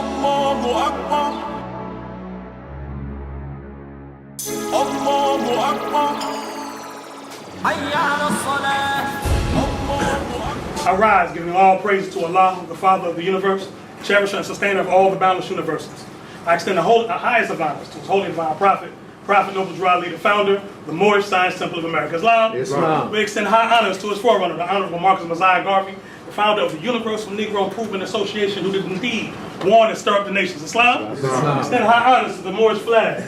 الله أكبر الله أكبر حي على الصلاة I rise, giving all praise to Allah, the Father of the universe, cherisher and sustainer of all the boundless universes. I extend the highest of honors to His Holy Divine Prophet, Noble Drew Ali, the founder, the Moorish Science Temple of America, Islam. We extend high honors to his forerunner, the Honorable Marcus Mosiah Garvey, the founder of the Universal Negro Improvement Association, who did indeed warn and stir up the nations. Islam. Extend high honors to the Moorish flag.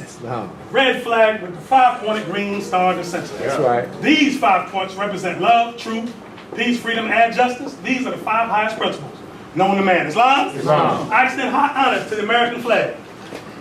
Red flag with the 5-pointed green star in the center. That's right. These 5 points represent love, truth, peace, freedom, and justice. These are the 5 highest principles known to man. Islam. I extend high honors to the American flag,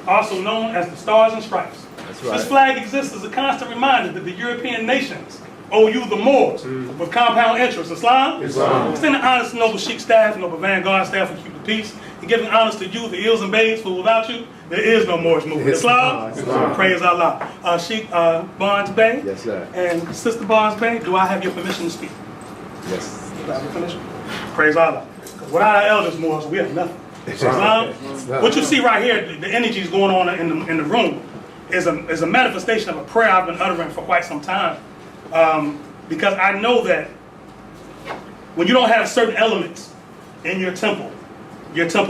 also known as the Stars and Stripes. That's right. This flag exists as a constant reminder that the European nations owe you the Moors with compound interest. Islam. Extending honors to noble Sheik staff, noble vanguard staff who keep the peace, and giving honors to you, the ills and babes, for without you, there is no Moorish movement. Islam. Praise Allah. Sheik Barnes Bey. Yes, sir. And Sister Barnes Bey, do I have your permission to speak? Yes. Do I have your permission? Praise Allah. Because without our elders, Moors, we have nothing. Islam. What you see right here, the energies going on in the room, is a manifestation of a prayer I've been uttering for quite some time. Because I know that when you don't have certain elements in your temple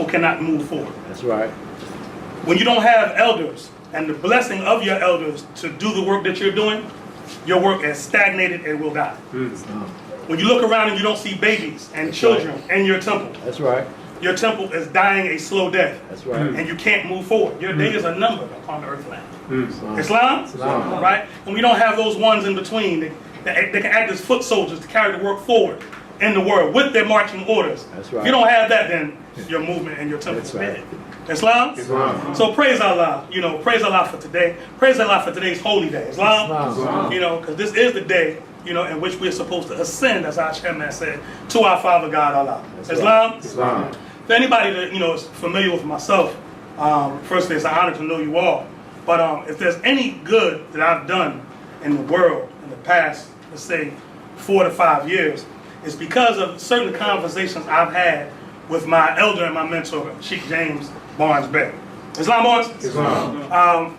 cannot move forward. That's right. When you don't have elders and the blessing of your elders to do the work that you're doing, your work is stagnated and will die. When you look around and you don't see babies and children in your temple, that's right. Your temple is dying a slow death. That's right. And you can't move forward. Your days are numbered upon the earth land. Islam? Right? And we don't have those ones in between that can act as foot soldiers to carry the work forward in the world with their marching orders. That's right. If you don't have that, then your movement and your temple is dead. Islam? So praise Allah. Praise Allah for today. Praise Allah for today's holy day. Islam? Because this is the day in which we're supposed to ascend, as our chairman said, to our Father God Allah. Islam? For anybody that is familiar with myself, firstly, it's an honor to know you all. But if there's any good that I've done in the world in the past, let's say 4 to 5 years, it's because of certain conversations I've had with my elder and my mentor, Sheik James Barnes Bey. Islam, Barnes? Islam.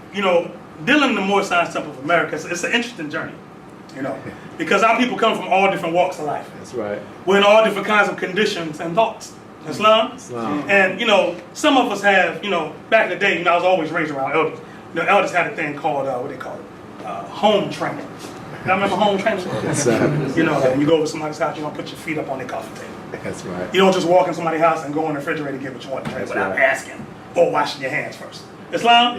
Dealing in the Moorish Science Temple of America, it's an interesting journey. Because our people come from all different walks of life. That's right. We're in all different kinds of conditions and thoughts. Islam? And some of us have, back in the day, I was always raised around elders. Elders had a thing called, what they call it, home training. Y'all remember home training? Yes, sir. When you go over somebody's house, you don't put your feet up on their coffee table. That's right. You don't just walk in somebody's house and go in the refrigerator and get what you want to drink without asking or washing your hands first. Islam?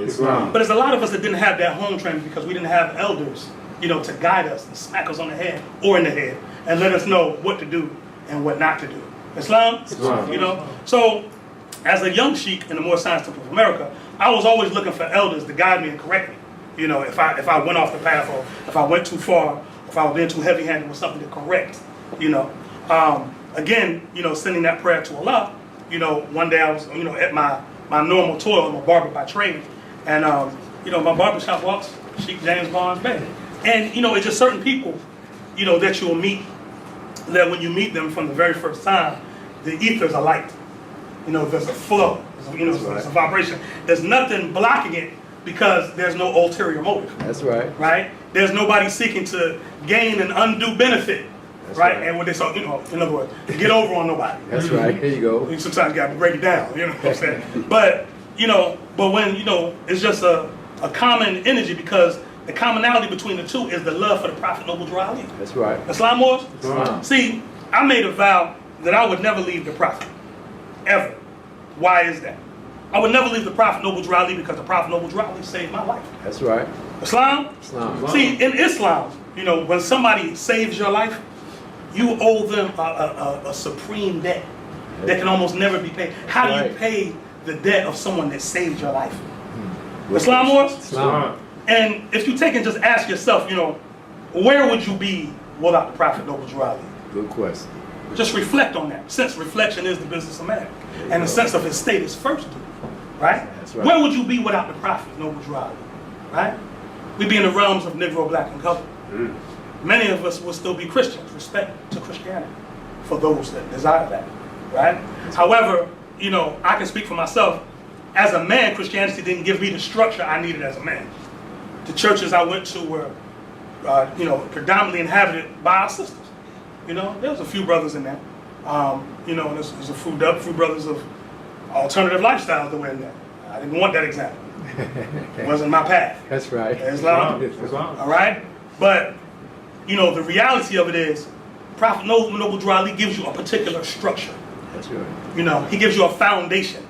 But there's a lot of us that didn't have that home training because we didn't have elders, to guide us and smack us on the head or in the head and let us know what to do and what not to do. Islam? So as a young sheik in the Moorish Science Temple of America, I was always looking for elders to guide me and correct me. If I went off the path or if I went too far, if I was being too heavy-handed with something to correct. Again, sending that prayer to Allah. One day I was, at my normal toil. I'm a barber by trade, and my barbershop walks Sheik James Barnes Bey, and it's just certain people, that you'll meet. That when you meet them from the very first time, the ethers are light. There's a flow. There's a vibration. There's nothing blocking it because there's no ulterior motive. That's right. Right? There's nobody seeking to gain an undue benefit. That's right? right. And what they saw, in other words, to get over on nobody. That's right. Here you go. Sometimes you got to break it down. You know what I'm saying? But when it's just a common energy because the commonality between the two is the love for the Prophet Noble Drew Ali. That's right. Islam was? See, I made a vow that I would never leave the Prophet. Ever. Why is that? I would never leave the Prophet Noble Drew Ali because the Prophet Noble Drew Ali saved my life. That's right. Islam? See, in Islam, when somebody saves your life, you owe them a supreme debt that can almost never be paid. How do you pay the debt of someone that saved your life? Islam was? Islam. And if you take and just ask yourself, where would you be without the Prophet Noble Drew Ali? Good question. Just reflect on that, since reflection is the business of man. And the sense of his state is first due, right? That's right. Where would you be without the Prophet Noble Drew Ali, right? We'd be in the realms of Negro, Black, and Color. Many of us will still be Christians, respect to Christianity, for those that desire that, right? However, I can speak for myself. as a man, Christianity didn't give me the structure I needed as a man. The churches I went to were, predominantly inhabited by our sisters. There was a few brothers in there. And there's a few brothers of alternative lifestyles that were in there. I didn't want that example. It wasn't my path. That's right. Islam. All right? But, the reality of it is, Prophet Noble Drew Ali gives you a particular structure. That's right. He gives you a foundation.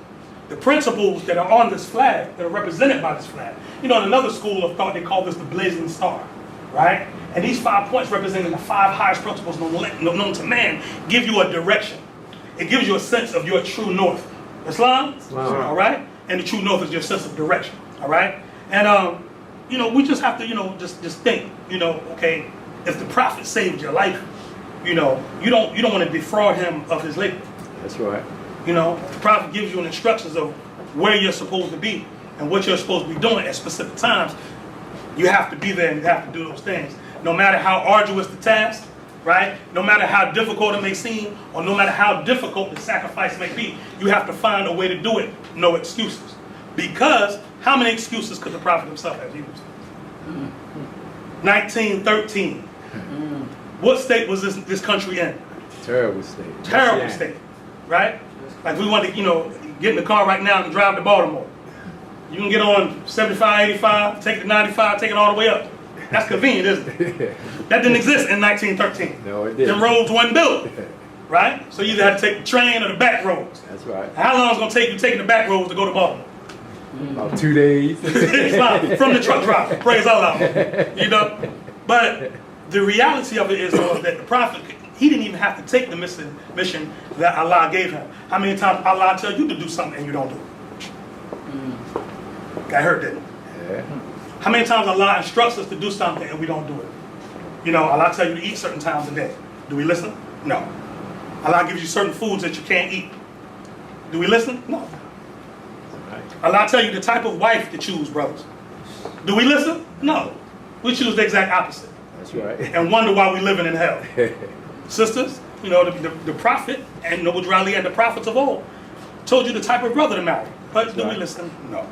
The principles that are on this flag, that are represented by this flag. In another school of thought, they call this the blazing star, right? And these 5 points representing the 5 highest principles known to man give you a direction. It gives you a sense of your true north. Islam. All right? And the true north is your sense of direction, all right? And, we just have to, just think, okay, if the prophet saved your life, you don't want to defraud him of his labor. That's right. The prophet gives you instructions of where you're supposed to be and what you're supposed to be doing at specific times. You have to be there and you have to do those things. No matter how arduous the task, right? No matter how difficult it may seem, or no matter how difficult the sacrifice may be, you have to find a way to do it. No excuses. Because how many excuses could the prophet himself have used? 1913. What state was this country in? Terrible state. Terrible state, right? Like we want to, get in the car right now and drive to Baltimore. You can get on 75, 85, take the 95, take it all the way up. That's convenient, isn't it? That didn't exist in 1913. No, it didn't. Them roads wasn't built, right? So you either had to take the train or the back roads. That's right. How long is it going to take you taking the back roads to go to Baltimore? About 2 days. From the truck driver. Praise Allah. But the reality of it is that the prophet, he didn't even have to take the mission that Allah gave him. How many times Allah tell you to do something and you don't do it? Got hurt, didn't it? Yeah. How many times Allah instructs us to do something and we don't do it? Allah tell you to eat certain times a day. Do we listen? No. Allah gives you certain foods that you can't eat. Do we listen? No. Allah tell you the type of wife to choose, brothers. Do we listen? No. We choose the exact opposite. That's right. And wonder why we're living in hell. Sisters, the prophet and Noble Drew Ali and the prophets of old told you the type of brother to marry. But do we listen? No.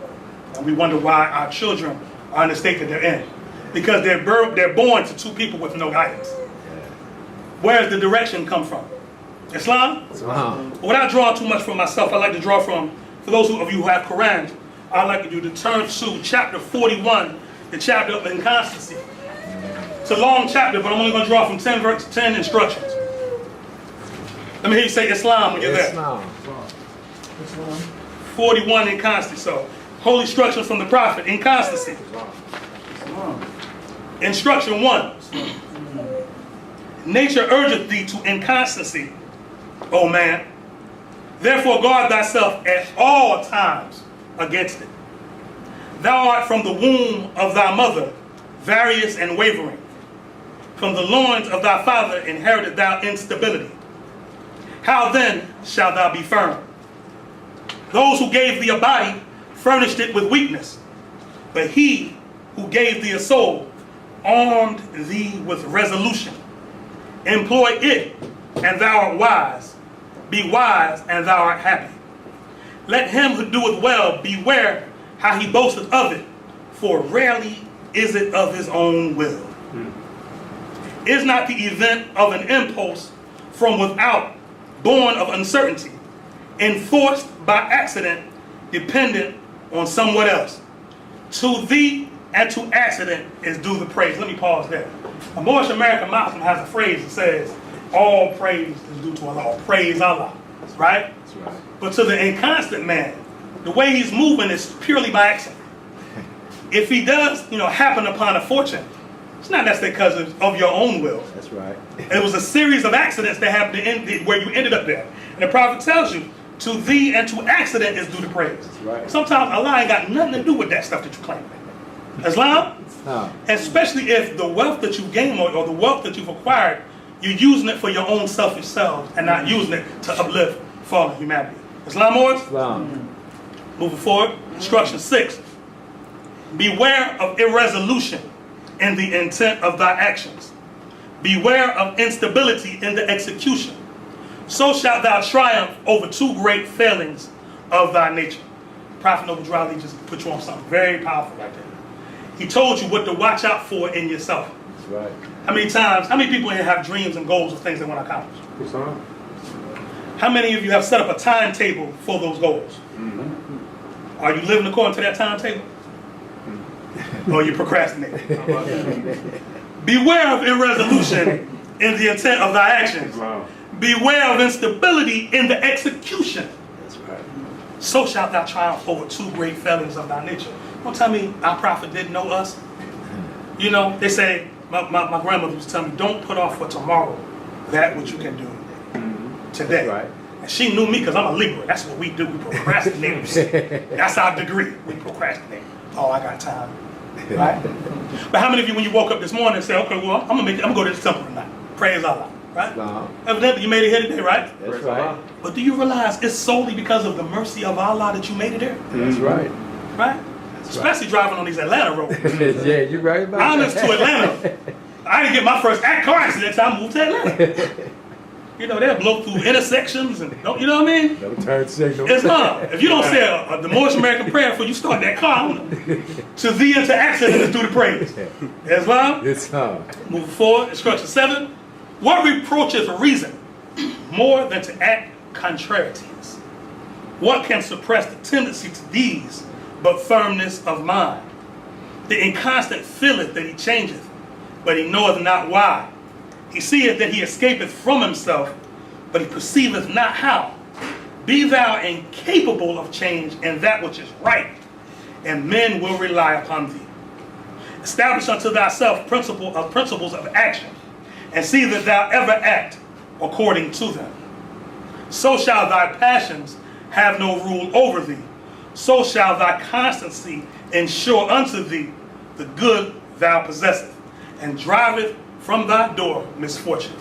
And we wonder why our children are in the state that they're in. Because they're born to 2 people with no guidance. Where does the direction come from? Islam? Without drawing too much from myself, I like to draw from, for those of you who have Quran, I'd like you to turn to chapter 41, the chapter of inconstancy. It's a long chapter, but I'm only going to draw from 10 instructions. Let me hear you say Islam when you're there. Islam. 41, inconstancy. So, holy instructions from the prophet, inconstancy. Instruction 1. Nature urgeth thee to inconstancy, O man. Therefore guard thyself at all times against it. Thou art from the womb of thy mother, various and wavering. From the loins of thy father inherited thou instability. How then shalt thou be firm? Those who gave thee a body furnished it with weakness, but he who gave thee a soul armed thee with resolution. Employ it, and thou art wise. Be wise, and thou art happy. Let him who doeth well beware how he boasteth of it, for rarely is it of his own will. Is not the event of an impulse from without, born of uncertainty, enforced by accident, dependent on somewhat else? To thee and to accident is due the praise. Let me pause there. A Moorish American Muslim has a phrase that says, all praise is due to Allah, or praise Allah, right? That's right. But to the inconstant man, the way he's moving is purely by accident. If he does, happen upon a fortune, it's not necessarily because of your own will. That's right. It was a series of accidents that happened where you ended up there. And the prophet tells you, to thee and to accident is due the praise. That's right. Sometimes Allah ain't got nothing to do with that stuff that you claim. Islam? No. Especially if the wealth that you gain or the wealth that you've acquired, you're using it for your own selfish selves and not using it to uplift fallen humanity. Islam, Moors? Islam. Moving forward, instruction 6. Beware of irresolution in the intent of thy actions. Beware of instability in the execution. So shalt thou triumph over 2 great failings of thy nature. Prophet Noble Drew Ali just put you on something very powerful right there. He told you what to watch out for in yourself. That's right. How many people here have dreams and goals of things they want to accomplish? How many of you have set up a timetable for those goals? Mm-hmm. Are you living according to that timetable? Or are you procrastinating? Beware of irresolution in the intent of thy actions. Wow. Beware of instability in the execution. That's right. So shalt thou triumph over two great failings of thy nature. Don't tell me our prophet didn't know us. You know, they say, my grandmother was telling me, don't put off for tomorrow that which you can do today. That's right. And she knew me because I'm a Libra. That's what we do. We procrastinate. That's our degree. We procrastinate. Oh, I got time. Right? But how many of you, when you woke up this morning, say, okay, well, I'm gonna go to the temple tonight. Praise Allah. Right? Evidently, you made it here today, right? That's right. But do you realize it's solely because of the mercy of Allah that you made it there? That's right. Right? Especially driving on these Atlanta roads. Yeah, you're right about I'm that. to Atlanta. I didn't get my first car accident until I moved to Atlanta. You know, they'll blow through intersections and, you know what I mean? No turn signal. Islam. If you don't say the Moorish American prayer before you start that car, to thee into accident is do the praise. Islam. Islam. Move forward. Instruction 7. What reproacheth reason more than to act contrarieties? What can suppress the tendency to these but firmness of mind? The inconstant feeleth that he changeth, but he knoweth not why. He seeth that he escapeth from himself, but he perceiveth not how. Be thou incapable of change in that which is right, and men will rely upon thee. Establish unto thyself principles of action, and see that thou ever act according to them. So shall thy passions have no rule over thee. So shall thy constancy ensure unto thee the good thou possesseth, and driveth from thy door misfortune.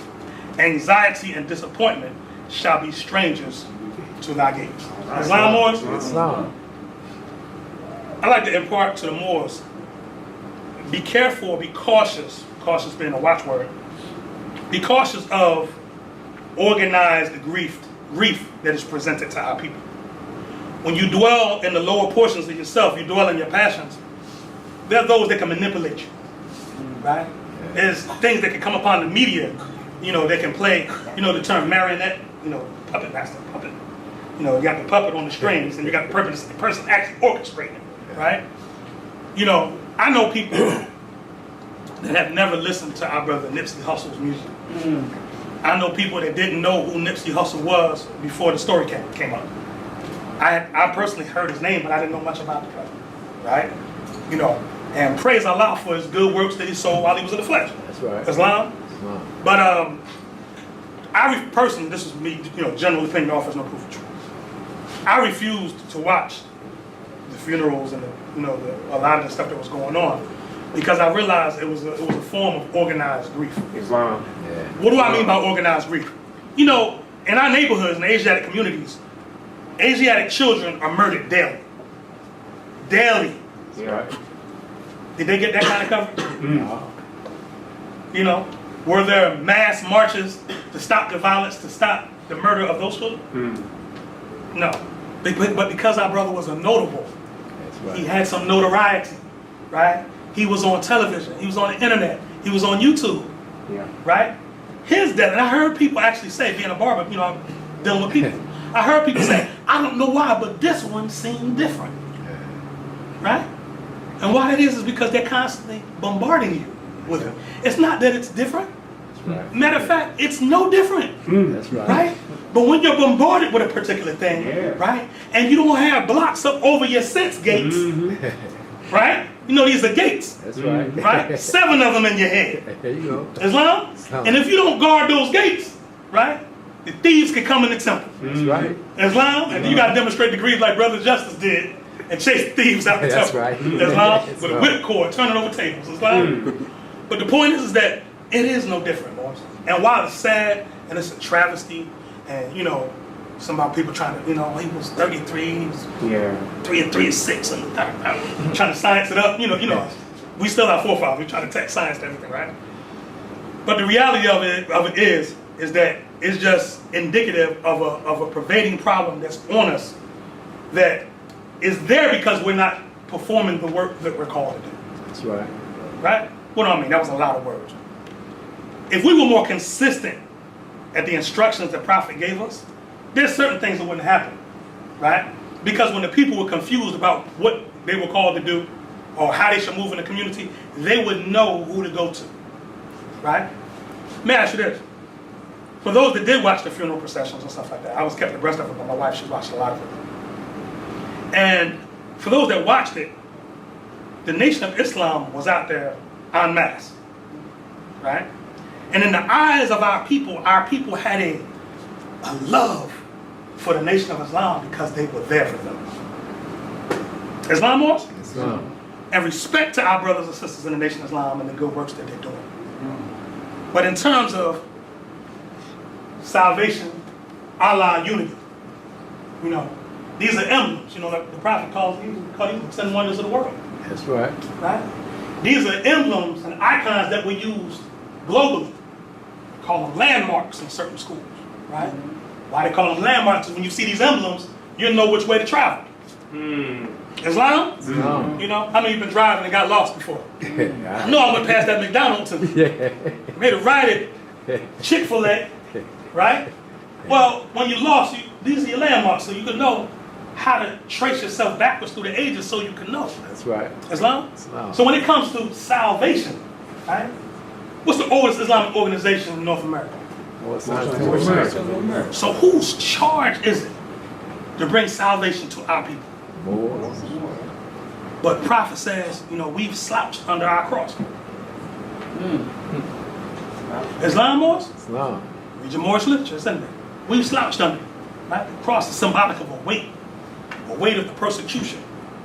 Anxiety and disappointment shall be strangers to thy gates. Islam Moors? Islam. I like to impart to the Moors, be careful, be cautious, cautious being a watchword, be cautious of organized grief that is presented to our people. When you dwell in the lower portions of yourself, you dwell in your passions, there are those that can manipulate you, right? There's things that can come upon the media, you know, that can play, you know, the term marionette, you know, puppet master, puppet. You know, you got the puppet on the strings and you got the person actually orchestrating it, right? You know, I know people that have never listened to our brother Nipsey Hussle's music. I know people that didn't know who Nipsey Hussle was before the story came up. I personally heard his name, but I didn't know much about the brother, right? You know, and praise Allah for his good works that he sold while he was in the flesh. That's right. Islam. Islam. But personally, this is me, you know, general opinion offers no proof of truth. I refused to watch the funerals and a lot of the stuff that was going on because I realized it was a form of organized grief. Islam. Yeah. What do I mean by organized grief? You know, in our neighborhoods, in the Asiatic communities, Asiatic children are murdered daily. Daily. Yeah. Did they get that kind of coverage? No. You know, were there mass marches to stop the violence, to stop the murder of those children? No. But because our brother was a notable, That's right. he had some notoriety, right? He was on television, he was on the internet, he was on YouTube, Yeah. right? His death, and I heard people actually say, being a barber, you know, I'm dealing with people. I heard people say, I don't know why, but this one seemed different, right? And why that is because they're constantly bombarding you with it. It's not that it's different. That's right. Matter of fact, it's no different, That's right. right? But when you're bombarded with a particular thing, Yeah. right? And you don't have blocks up over your sense gates, right? You know, these are gates, That's right. right? 7 of them in your head. There you go. Islam? Islam. And if you don't guard those gates, right? The thieves can come in the temple. That's right. Islam? And you got to demonstrate degrees like Brother Justice did and chase thieves out the That's temple. right. Islam? That's With a right. whipcord, turning over tables. Islam? But the point is that it is no different, boys. And while it's sad and it's a travesty, and you know, some of our people trying to, you know, he was 33, he was Yeah. 3 and 3 is 6, and trying to science it up. You know, we still have forefathers. We try to take science to everything, right? But the reality of it is that it's just indicative of a pervading problem that's on us that is there because we're not performing the work that we're called to do. That's right. Right? What do I mean? That was a lot of words. If we were more consistent at the instructions the prophet gave us, there's certain things that wouldn't happen. Right? Because when the people were confused about what they were called to do or how they should move in the community, they would know who to go to. Right? May I ask you this? For those that did watch the funeral processions and stuff like that, I was kept abreast of it by my wife. She watched a lot of it. And for those that watched it, the Nation of Islam was out there en masse. Right? And in the eyes of our people had a love for the Nation of Islam because they were there for them. Islam was? Islam. And respect to our brothers and sisters in the Nation of Islam and the good works that they're doing. But in terms of salvation, Allah, unity, you know, these are emblems, you know, like the prophet calls these the 10 wonders of the world. That's right. Right? These are emblems and icons that we use globally. We call them landmarks in certain schools, right? Why they call them landmarks is when you see these emblems, you know which way to travel. Islam? No. You know, how many of you been driving and got lost before? I know I went past that McDonald's and made a right at Chick-fil-A, right? Well, when you're lost, these are your landmarks, so you can know how to trace yourself backwards through the ages so you can know. That's right. Islam? Islam. So when it comes to salvation, right? What's the oldest Islamic organization in North America? So whose charge is it to bring salvation to our people? More. But prophet says, you know, we've slouched under our cross. Islam was? Islam. Read your Moorish literature, it's in there. We've slouched under it. Right? The cross is symbolic of a weight of the persecution,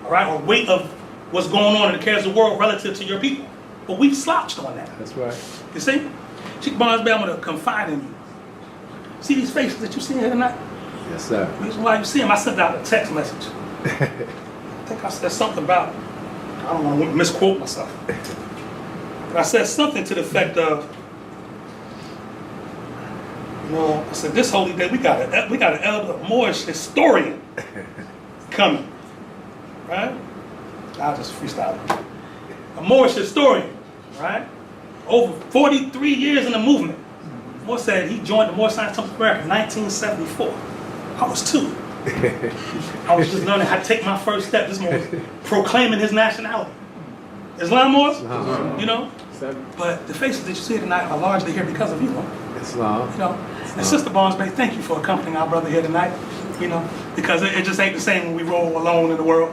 all right, or weight of what's going on in the cares of the world relative to your people. But we've slouched on that. That's right. You see? Sheik Barnes, I'm going to confide in you. See these faces that you see here tonight? Yes, sir. The reason why you see them, I sent out a text message. I think I said something about, I don't want to misquote myself. But I said something to the effect of, you know, I said, this holy day, we got an elder Moorish historian coming, right? I'll just freestyle it. A Moorish historian, right? Over 43 years in the movement. Moore said he joined the Moorish Science Temple of America in 1974. I was 2. I was just learning how to take my first step. This Moore was proclaiming his nationality. Islam Moors, you know? But the faces that you see tonight are largely here because of you, huh? Islam. You know? And Sister Barnes Bay, thank you for accompanying our brother here tonight. You know, because it just ain't the same when we roll alone in the world.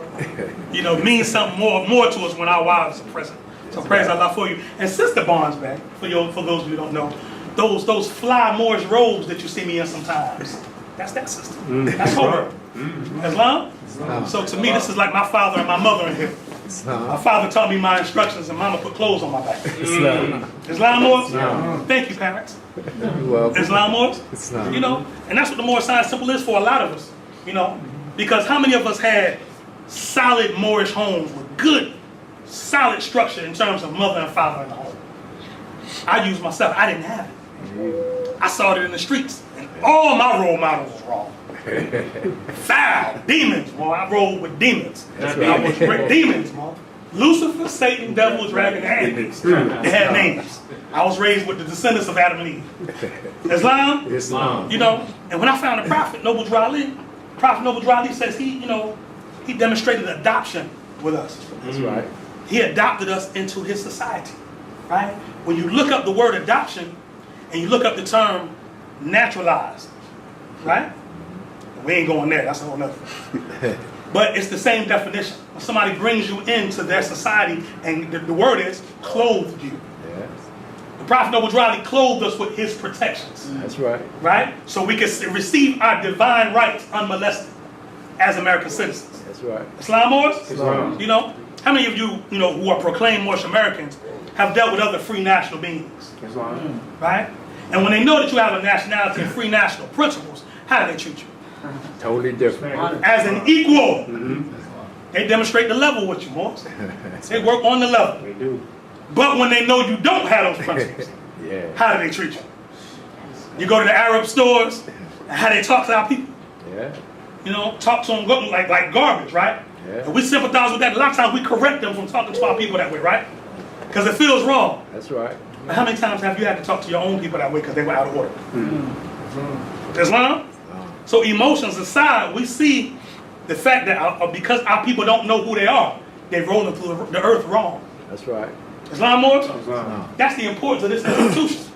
You know, it means something more to us when our wives are present. So praise Allah for you. And Sister Barnes Bay, for those of you who don't know, those fly Moorish robes that you see me in sometimes, that's that sister. That's her. Islam? So to me, this is like my father and my mother in here. My father taught me my instructions and mama put clothes on my back. Islam Moors? Thank you, parents. You're welcome. Islam Moors? Islam. You know, and that's what the Moorish Science Temple is for a lot of us. You know, because how many of us had solid Moorish homes with good, solid structure in terms of mother and father in the home? I used myself. I didn't have it. I saw it in the streets, and all my role models was wrong. Foul, demons, boy. I rolled with demons. I was with demons, boy. Lucifer, Satan, devil, dragon, and beast. They had names. I was raised with the descendants of Adam and Eve. Islam? You know, and when I found the Prophet Noble Drali, Prophet Noble Drali says he demonstrated adoption with us. That's right. He adopted us into his society, right? When you look up the word adoption and you look up the term naturalized, right? We ain't going there, that's a whole nother thing. But it's the same definition. When somebody brings you into their society and the word is clothed you. Yes. The Prophet Noble Drali clothed us with his protections. That's right. Right? So we can receive our divine rights unmolested as American citizens. That's right. Islam Moors? Islam. You know? How many of you, who are proclaimed Moorish Americans have dealt with other free national beings? Islam. Right? And when they know that you have a nationality and free national principles, how do they treat you? Totally different. As an equal. They demonstrate the level with you, Moors. They work on the level. We do. But when they know you don't have those principles, how do they treat you? You go to the Arab stores, and how they talk to our people. Yeah. talk to them like garbage, right? Yeah. And we sympathize with that. A lot of times we correct them from talking to our people that way, right? Because it feels wrong. That's right. But how many times have you had to talk to your own people that way because they were out of order? Islam? So emotions aside, we see the fact that because our people don't know who they are, they're rolling through the earth wrong. That's right. Islam more? Islam. That's the importance of this institution.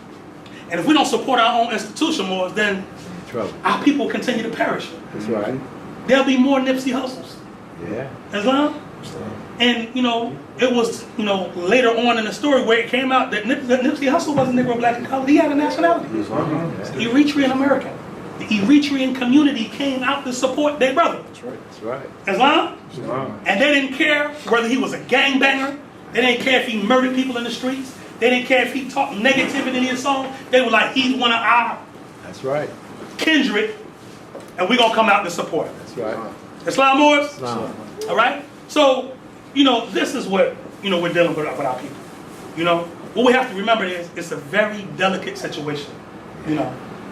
And if we don't support our own institution more, then Trouble. our people continue to perish. That's right. There'll be more Nipsey Hussles. Yeah. Islam? And, it was, later on in the story where it came out that Nipsey Hussle wasn't Negro, black, and colored. He had a nationality. Eritrean American. The Eritrean community came out to support their brother. That's right. That's right. Islam? And they didn't care whether he was a gangbanger. They didn't care if he murdered people in the streets. They didn't care if he talked negativity in his song. They were like, he's one of our That's right. kindred, and we're going to come out to support him. That's right. Islam Moors? Islam. All right? So, this is what, we're dealing with our people. What we have to remember is it's a very delicate situation.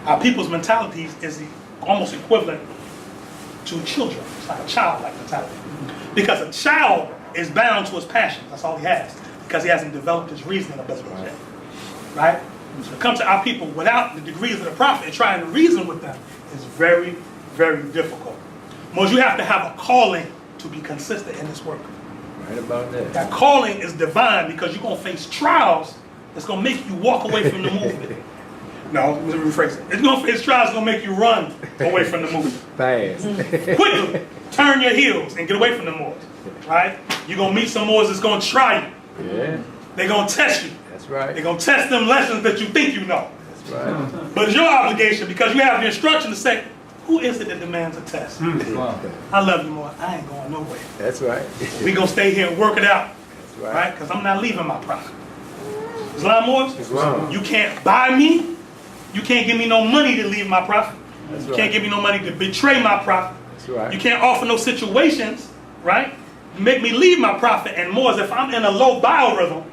Our people's mentalities is almost equivalent to children. It's like a childlike mentality. Because a child is bound to his passions. That's all he has. Because he hasn't developed his reasoning ability yet. Right? So to come to our people without the degrees of the prophet and trying to reason with them is very, very difficult. Most you have to have a calling to be consistent in this work. Right about that. That calling is divine because you're going to face trials that's going to make you walk away from the movement. No, let me rephrase it. It's trials going to make you run away from the movement. Fast. Quickly, turn your heels and get away from the Moors. Right? You're going to meet some Moors that's going to try you. Yeah. They're going to test you. That's right. They're going to test them lessons that you think you know. That's right. But it's your obligation because you have the instruction to say, who is it that demands a test? I love you more. I ain't going nowhere. That's right. We're going to stay here and work it out. That's right. Right? Because I'm not leaving my prophet. Islam Moors? Islam. You can't buy me. You can't give me no money to leave my prophet. That's You right. can't give me no money to betray my prophet. That's right. You can't offer no situations, right? Make me leave my prophet. And Moors, if I'm in a low biorhythm,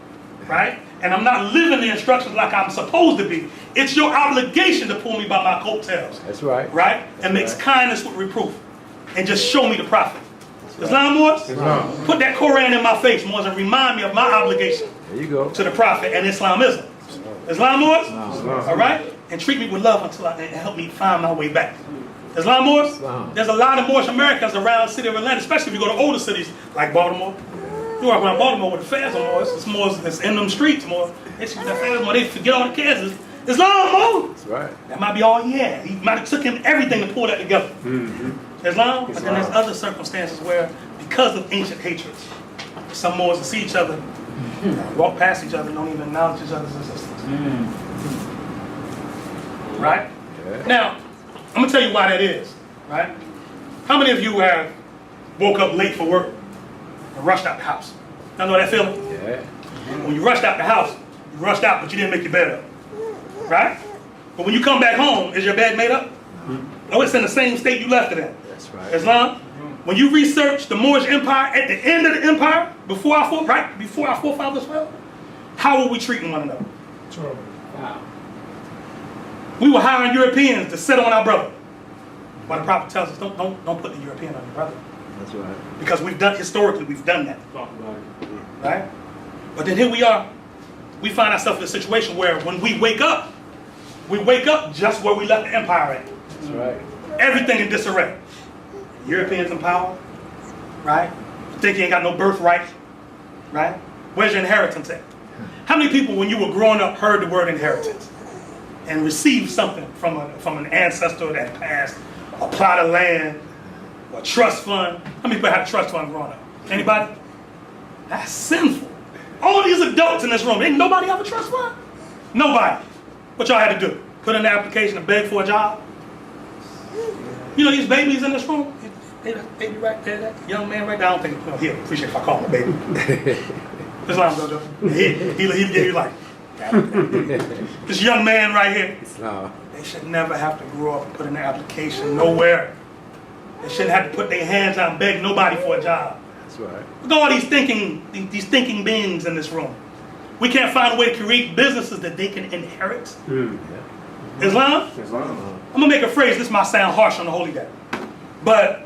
right? And I'm not living the instructions like I'm supposed to be, it's your obligation to pull me by my coattails. That's right. Right? And mix kindness with reproof. And just show me the prophet. Islam Moors? Islam. Put that Quran in my face, Moors, and remind me of my obligation There you go. to the prophet and Islamism. Islam Moors? Islam. All right? And treat me with love and help me find my way back. Islam Moors? Islam. There's a lot of Moorish Americans around the city of Atlanta, especially if you go to older cities like Baltimore. You walk around Baltimore with the feds on Moors. It's Moors that's in them streets more. They see the feds more. They forget all the kids. Islam Moors. That's right. That might be all he had. He might have took him everything to pull that together. Islam? But then there's other circumstances where, because of ancient hatreds, some Moors will see each other, walk past each other, and don't even acknowledge each other's existence. Right? Yeah. Now, I'm going to tell you why that is. Right? How many of you have woke up late for work and rushed out the house? Y'all know that feeling? Yeah. When you rushed out the house, you rushed out, but you didn't make your bed up. Right? But when you come back home, is your bed made up? No, it's in the same state you left it in. That's right. Islam? When you research the Moorish Empire, at the end of the empire, before our forefathers fell, how were we treating one another? Wow. We were hiring Europeans to sit on our brother. But the prophet tells us, don't put the European on your brother. That's right. Because historically, we've done that. Talk about it. Right? But then here we are. We find ourselves in a situation where when we wake up just where we left the empire at. That's right. Everything in disarray. Europeans in power, right? You think you ain't got no birthright, right? Where's your inheritance at? How many people, when you were growing up, heard the word inheritance and received something from an ancestor that passed, a plot of land, a trust fund? How many people had a trust fund growing up? Anybody? That's sinful. All these adults in this room, ain't nobody have a trust fund? Nobody. What y'all had to do? Put in the application and beg for a job? You know these babies in this room? Baby right there, that young man right there. I don't think he'll appreciate if I call him a baby. Islam, Jojo. He'll give you like, this young man right here. Islam. They should never have to grow up and put in their application nowhere. They shouldn't have to put their hands out and beg nobody for a job. That's right. Look at all these thinking beings in this room. We can't find a way to create businesses that they can inherit. Yeah. Islam? Islam. I'm gonna make a phrase. This might sound harsh on the holy day. But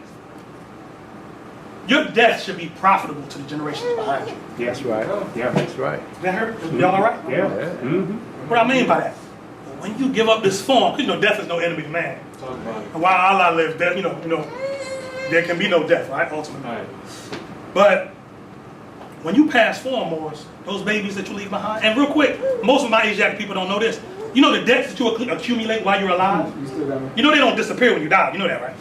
your death should be profitable to the generations behind you. That's right. Yeah. That's right. Is that hurt? Y'all all right? Yeah. Yeah. Mm-hmm. What I mean by that? When you give up this form, because you know death is no enemy to man. Talk about it. And while Allah lives, there, you know, there can be no death, right? Ultimately. All right. But when you pass form, Morris, those babies that you leave behind, and real quick, most of my Asiatic people don't know this. You know the debts that you accumulate while you're alive? You still got me? You know they don't disappear when you die. You know that, right?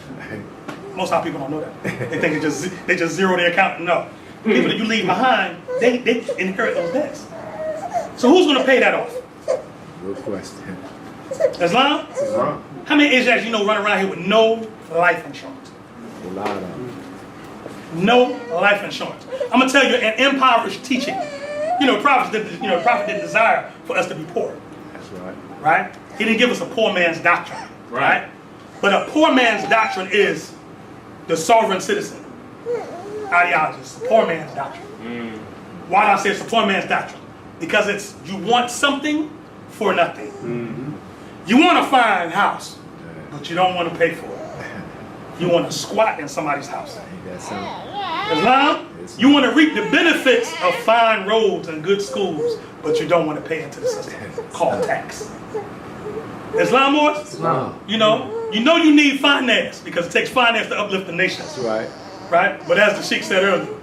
Most of our people don't know that. They think they just zero their account. No. People that you leave behind, they inherit those debts. So who's going to pay that off? Good question. Islam? How many Asiatics you know run around here with no life insurance? A lot of them. No life insurance. I'm gonna tell you an impoverished teaching. The prophet didn't desire for us to be poor. That's right. Right? He didn't give us a poor man's doctrine. Right? But a poor man's doctrine is the sovereign citizen ideology. It's a poor man's doctrine. Why do I say it's a poor man's doctrine? Because it's you want something for nothing. You want a fine house, but you don't want to pay for it. You want to squat in somebody's house. Ain't that something? Islam, you want to reap the benefits of fine roads and good schools, but you don't want to pay into the system called tax. Islam, Morris? Islam. You know you need finance because it takes finance to uplift the nation. That's right. Right? But as the Sheik said earlier,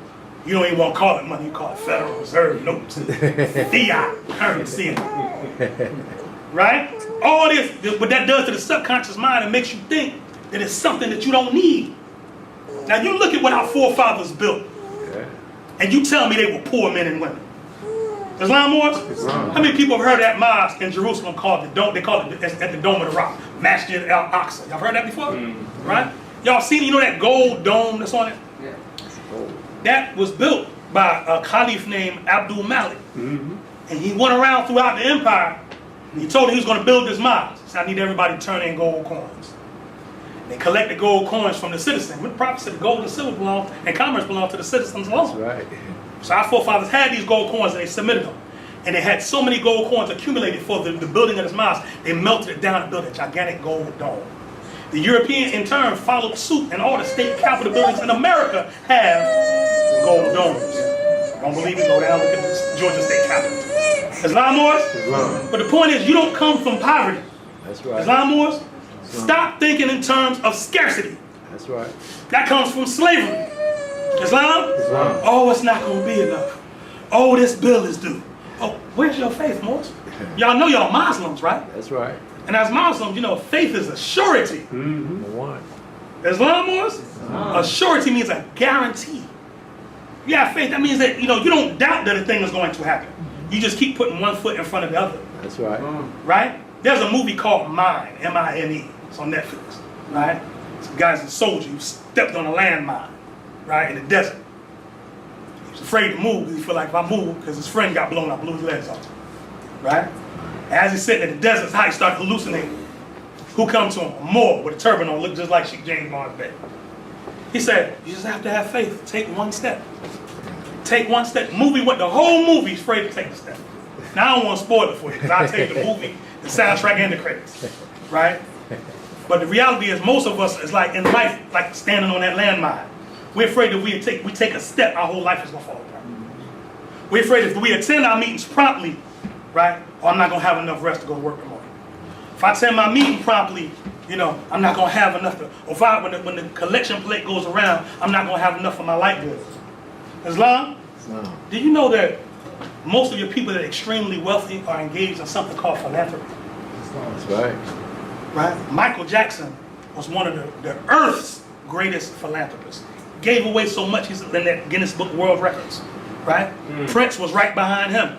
you don't even want to call it money, you call it Federal Reserve notes, fiat currency. Right? All this, what that does to the subconscious mind, it makes you think that it's something that you don't need. Now you look at what our forefathers built, Yeah. and you tell me they were poor men and women. Islam, Morris? How many people have heard of that mosque in Jerusalem called the Dome? They call it at the Dome of the Rock, Masjid al-Aqsa. Y'all heard that before? Right? Y'all seen, that gold dome that's on it? Yeah. That was built by a caliph named Abdul Malik. And he went around throughout the empire. And he told him he was going to build this mosque. He said, I need everybody to turn in gold coins. They collected gold coins from the citizens. When the prophet said the gold and silver belong and commerce belong to the citizens alone. That's right. So our forefathers had these gold coins and they submitted them. And they had so many gold coins accumulated for the building of this mosque, they melted it down and built a gigantic gold dome. The Europeans in turn followed suit, and all the state capitol buildings in America have gold domes. Don't believe it? Go down, look at the Georgia State Capitol. Islam, Morris? Islam. But the point is, you don't come from poverty. That's right. Islam, Morris? Stop thinking in terms of scarcity. That's right. That comes from slavery. Islam? Islam. Oh, it's not going to be enough. Oh, this bill is due. Oh, where's your faith, Morris? Y'all know y'all Muslims, right? That's right. And as Muslims, faith is a surety. Number one. Islam, Morris? A surety means a guarantee. You have faith, that means that, you don't doubt that a thing is going to happen. You just keep putting one foot in front of the other. That's right. Right? There's a movie called Mine, M-I-N-E. It's on Netflix, right? Some guy's a soldier who stepped on a landmine, right, in the desert. He was afraid to move because he felt like if I move, because his friend got blown up, blew his legs off, right? As he's sitting in the desert, how he started hallucinating. Who come to him? A Moor with a turban on, looked just like Sheik James Bond's bed. He said, you just have to have faith. Take one step. Take one step. The whole movie's afraid to take the step. Now I don't want to spoil it for you because I'll tell you the movie, the soundtrack, and the credits, right? But the reality is most of us is like in life, like standing on that landmine. We're afraid that we take a step, our whole life is going to fall apart. We're afraid if we attend our meetings promptly, right? Or I'm not going to have enough rest to go to work tomorrow. If I attend my meeting promptly, I'm not going to have enough to, or when the collection plate goes around, I'm not going to have enough for my light bills. Islam? Islam. Do you know that most of your people that are extremely wealthy are engaged in something called philanthropy? That's right. Right? Michael Jackson was one of the Earth's greatest philanthropists. Gave away so much, he's in that Guinness Book of World Records. Right? Prince was right behind him.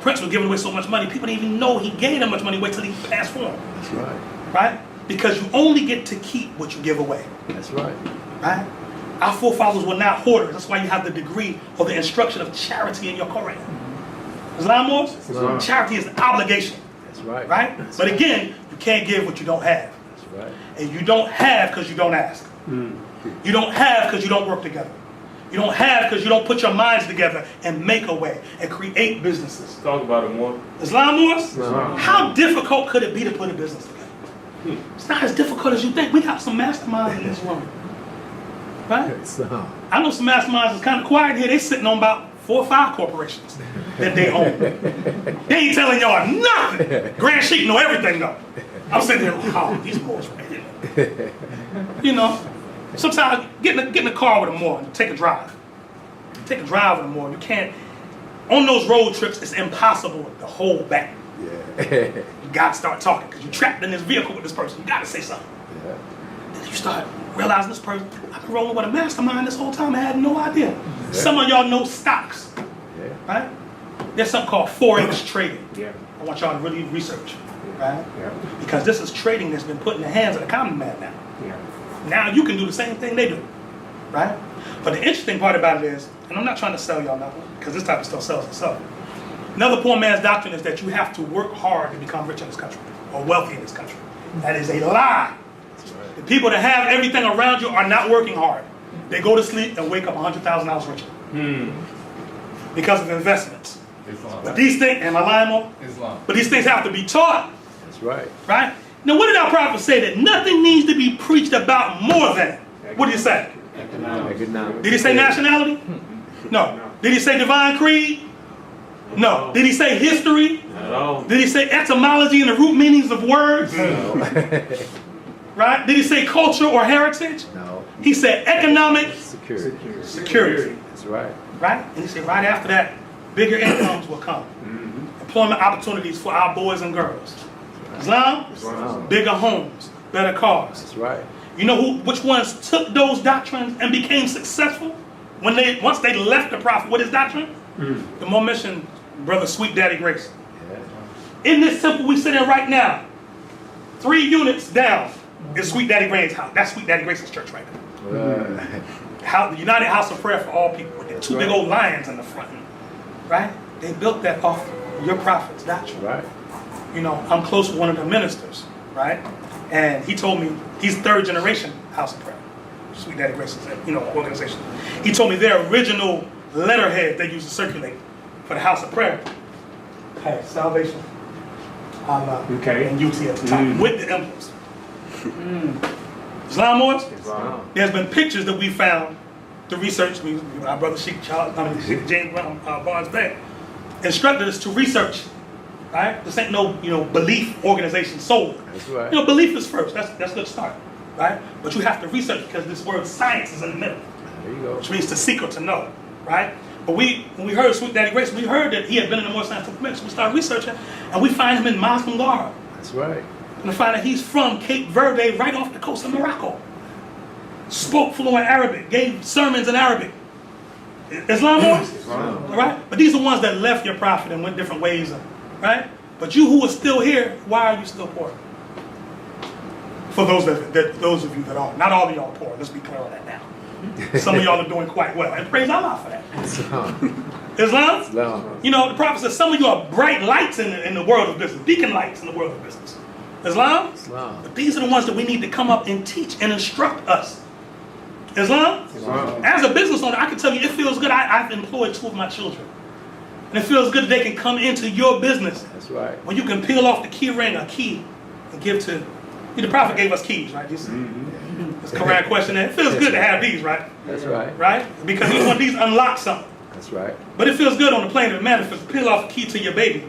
Prince was giving away so much money, people didn't even know he gave that much money away till he passed for him. That's right. Right? Because you only get to keep what you give away. That's right. Right? Our forefathers were not hoarders. That's why you have the degree or the instruction of charity in your Quran. Islam, Morris? Islam. Charity is an obligation. That's right. Right? That's But right. again, you can't give what you don't have. That's right. And you don't have because you don't ask. You don't have because you don't work together. You don't have because you don't put your minds together and make a way and create businesses. Talk about it more. Islam, Morris? Islam. How difficult could it be to put a business together? It's not as difficult as you think. We got some masterminds in this room. Right? Islam. I know some masterminds that's kind of quiet here. They sitting on about 4 or 5 corporations that they own. They ain't telling y'all nothing. Grand Sheik know everything though. I'm sitting there, oh, these boys right here. You know, sometimes get in the car with them more and take a drive. Take a drive with them more. You can't, on those road trips, it's impossible to hold back. Yeah. You gotta start talking because you're trapped in this vehicle with this person. You gotta say something. Yeah. Then you start realizing this person, I've been rolling with a mastermind this whole time. I had no idea. Yeah. Some of y'all know stocks, right? There's something called Forex trading. Yeah. I want y'all to really research, right? Yeah. Because this is trading that's been put in the hands of the common man now. Yeah. Now you can do the same thing they do, right? But the interesting part about it is, and I'm not trying to sell y'all nothing, because this type of stuff sells itself. Another poor man's doctrine is that you have to work hard to become rich in this country, or wealthy in this country. That is a lie. The people that have everything around you are not working hard. They go to sleep and wake up $100,000 richer. Because of investments. Islam. But these things, am I lying more? Islam. But these things have to be taught. That's right. Right? Now what did our prophet say? That nothing needs to be preached about more than? What did he say? Economics. Did he say nationality? No. Did he say divine creed? No. Did he say history? No. Did he say etymology and the root meanings of words? No. Right? Did he say culture or heritage? No. He said economic Security. That's right. right? And he said right after that, bigger incomes will come. Employment opportunities for our boys and girls. Islam? Bigger homes, better cars. That's right. You know which ones took those doctrines and became successful? Once they left the prophet with his doctrine? The more mentioned brother Sweet Daddy Grace. Yeah. In this temple we sit in right now, 3 units down is Sweet Daddy Grace's house. That's Sweet Daddy Grace's church right now. The United House of Prayer for all people with the 2 big old lions in the front. Right? They built that off your prophet's doctrine. Right. You know, I'm close with one of the ministers, right? And he told me he's 3rd generation House of Prayer. Sweet Daddy Grace's, organization. He told me their original letterhead they used to circulate for the House of Prayer had salvation, Allah, and UT at the top with the emblems. Islam Moors? There's been pictures that we found through research. Our brother Sheik James Barnes Bay instructed us to research. Right? This ain't no belief organization solely. That's right. Belief is first. That's a good start. Right? But you have to research because this word science is in the middle. There you go. Which means to seek or to know. Right? But when we heard Sweet Daddy Grace, we heard that he had been in the more scientific mix. We started researching and we find him in Muslim garb. That's right. And we find that he's from Cape Verde, right off the coast of Morocco. Spoke fluent Arabic, gave sermons in Arabic. Islam boys? All right? But these are the ones that left your prophet and went different ways. Right? But you who are still here, why are you still poor? For those of you that are. Not all of y'all are poor. Let's be clear on that now. Some of y'all are doing quite well. And praise Allah for that. Islam? Islam. The prophet says some of you are bright lights in the world of business. Beacon lights in the world of business. Islam? Islam. But these are the ones that we need to come up and teach and instruct us. Islam? As a business owner, I can tell you it feels good. I've employed 2 of my children. And it feels good that they can come into your business. That's right. When you can peel off the key ring, a key, and give to... the prophet gave us keys, right? This Quran question. It feels good to have these, right? That's right. Right? Because each one of these unlocks something. That's right. But it feels good on the plane of the manifest. Peel off the key to your baby.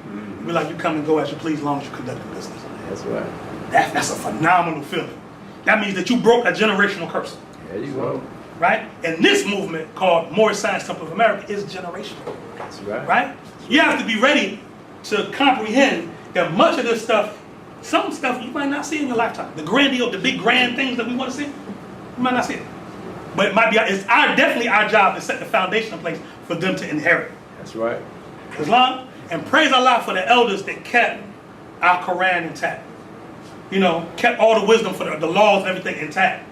Be like, you come and go as you please, as long as you conduct your business. That's right. That's a phenomenal feeling. That means that you broke a generational curse. There you go. Right? And this movement called More Science Temple of America is generational. That's right. Right? You have to be ready to comprehend that much of this stuff, some stuff you might not see in your lifetime. The big grand things that we want to see, you might not see it. But it might be, it's definitely our job to set the foundation in place for them to inherit. That's right. Islam, and praise Allah for the elders that kept our Quran intact. Kept all the wisdom for the laws and everything intact.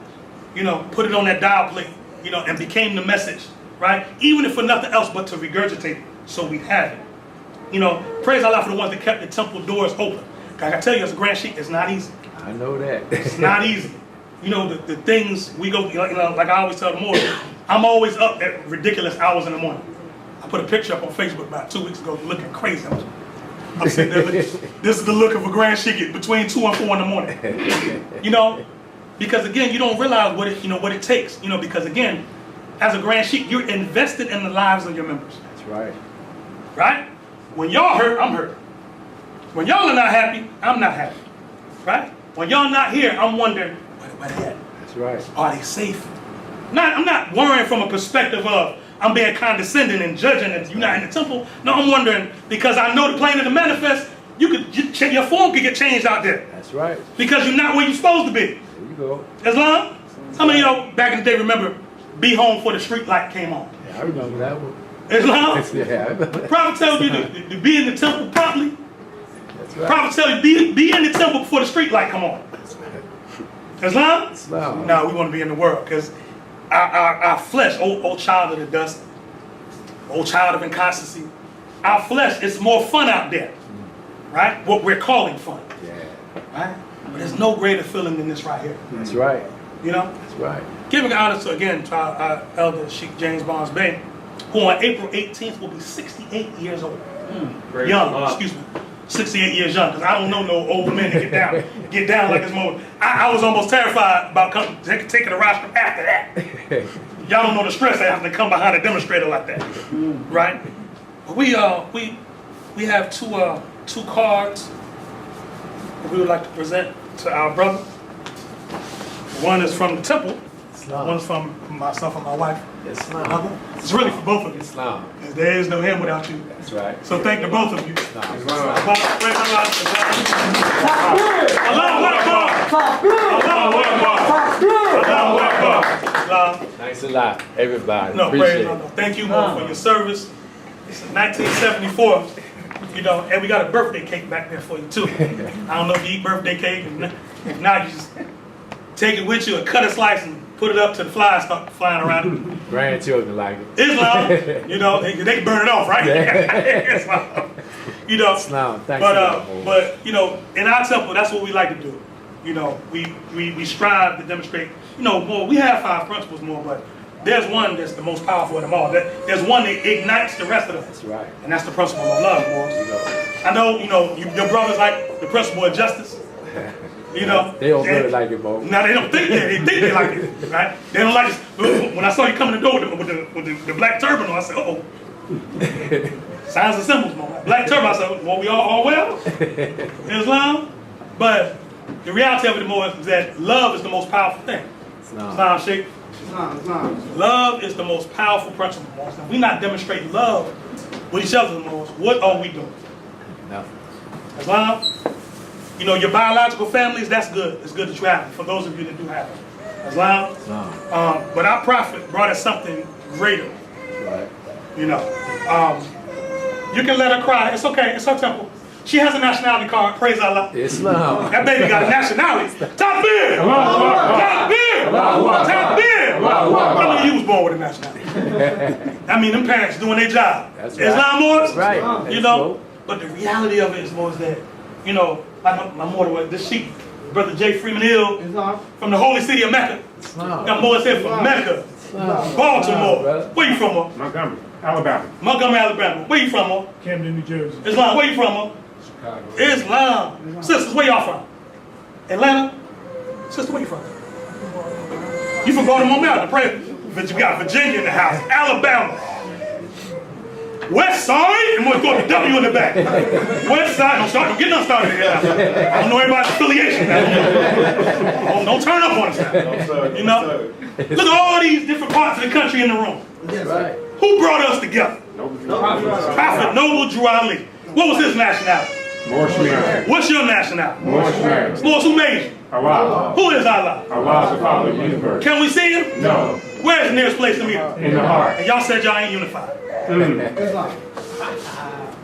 Put it on that dial plate, and became the message, right? Even if for nothing else but to regurgitate it, so we have it. Praise Allah for the ones that kept the temple doors open. I can tell you as a Grand Sheik, it's not easy. I know that. It's not easy. The things we go, like I always tell the more, I'm always up at ridiculous hours in the morning. I put a picture up on Facebook about 2 weeks ago looking crazy. I'm sitting there. This is the look of a grand sheik between 2 and 4 in the morning. You know, because again, you don't realize what it takes. You know, because again, as a grand sheik, you're invested in the lives of your members. That's right. Right? When y'all hurt, I'm hurt. When y'all are not happy, I'm not happy. Right? When y'all not here, I'm wondering where they at. That's right. Are they safe? I'm not worrying from a perspective of I'm being condescending and judging and you're not in the temple. No, I'm wondering because I know the plane of the manifest, your form could get changed out there. That's right. Because you're not where you're supposed to be. There you go. Islam? How many of y'all back in the day remember be home before the street light came on? Yeah, I remember that one. Islam? Yeah, I remember. The Prophet tells you to be in the temple properly. That's right. Prophet tells you be in the temple before the street light come on. Islam? Islam. No, we want to be in the world because our flesh, old child of the dust, old child of inconstancy, our flesh is more fun out there, right? What we're calling fun, Yeah. right? But there's no greater feeling than this right here. That's right. You know? That's right. Giving honor to our elder Sheik James Barnes Bey, who on April 18th will be 68 years old. Young, excuse me. 68 years young, because I don't know no old men to get down like this moment. I was almost terrified about taking the rostrum after that. Y'all don't know the stress that having to come behind a demonstrator like that, right? But we have two cards that we would like to present to our brother. One is from the temple. Islam. One is from myself and my wife. Islam. It's really for both of you. Islam. There is no him without you. That's right. So thank the both of you. Islam. Thanks a lot, everybody. No, Appreciate praise it. Allah. Thank you for your service. It's 1974, you know, and we got a birthday cake back there for you too. I don't know if you eat birthday cake, and if not, you just take it with you and cut a slice and put it up to the flies start flying around. Grandchildren like it. Islam, you know, they can burn it off, right? Islam. You know, Islam. Thanks a lot, but you know, in our temple, that's what we like to do. You know, we strive to demonstrate. You know, more. We have 5 principles more, but there's one that's the most powerful of them all. There's one that ignites the rest of them. That's right. And that's the principle of love, boys. I know, you know, your brothers like the principle of justice. You know, They don't really like it, Bo. No, they don't think that. They think they like it, right? They don't like it. When I saw you coming in the door with the black turban on, I said, uh-oh. Signs and symbols, man. Black turban, I said, well, we all well? Islam? But the reality of it more is that love is the most powerful thing. Islam, Sheikh. Love is the most powerful principle, most. If we're not demonstrating love with each other, most, what are we doing? Nothing. Islam? You know, your biological families, that's good. It's good that you have it, for those of you that do have it. Islam? But our prophet brought us something greater. Right. You know, you can let her cry. It's okay. It's her temple. She has a nationality card. Praise Allah. Islam. That baby got a nationality. Takbir! Takbir! Takbir! How many of you was born with a nationality? I mean, them parents doing their job. That's right. Islam more? That's right. You know? But the reality of it is more that, you know, like my mother, this sheik, Brother J. Freeman-El, from the holy city of Mecca. Got more said from Mecca. Baltimore. Where you from, Mo? Montgomery, Alabama. Montgomery, Alabama. Where you from, Mo? Camden, New Jersey. Islam. Where you from, Mo? Chicago. Islam. Sisters, where y'all from? Atlanta? Sister, where you from? You from Baltimore, Maryland. Pray. But you got Virginia in the house. Alabama. West Side, and we're going to W in the back. West Side, don't get nothing started here. I don't know everybody's affiliation. Don't turn up on us now. You know? Look at all these different parts of the country in the room. That's right. Who brought us together? Prophet Noble Drew Ali. What was his nationality? Morris Mary. What's your nationality? Morris Mary. Morris, who made you? Allah. Who is Allah? Allah is the Father of the universe. Can we see him? No. Where's the nearest place to meet him? In the heart. And y'all said y'all ain't unified.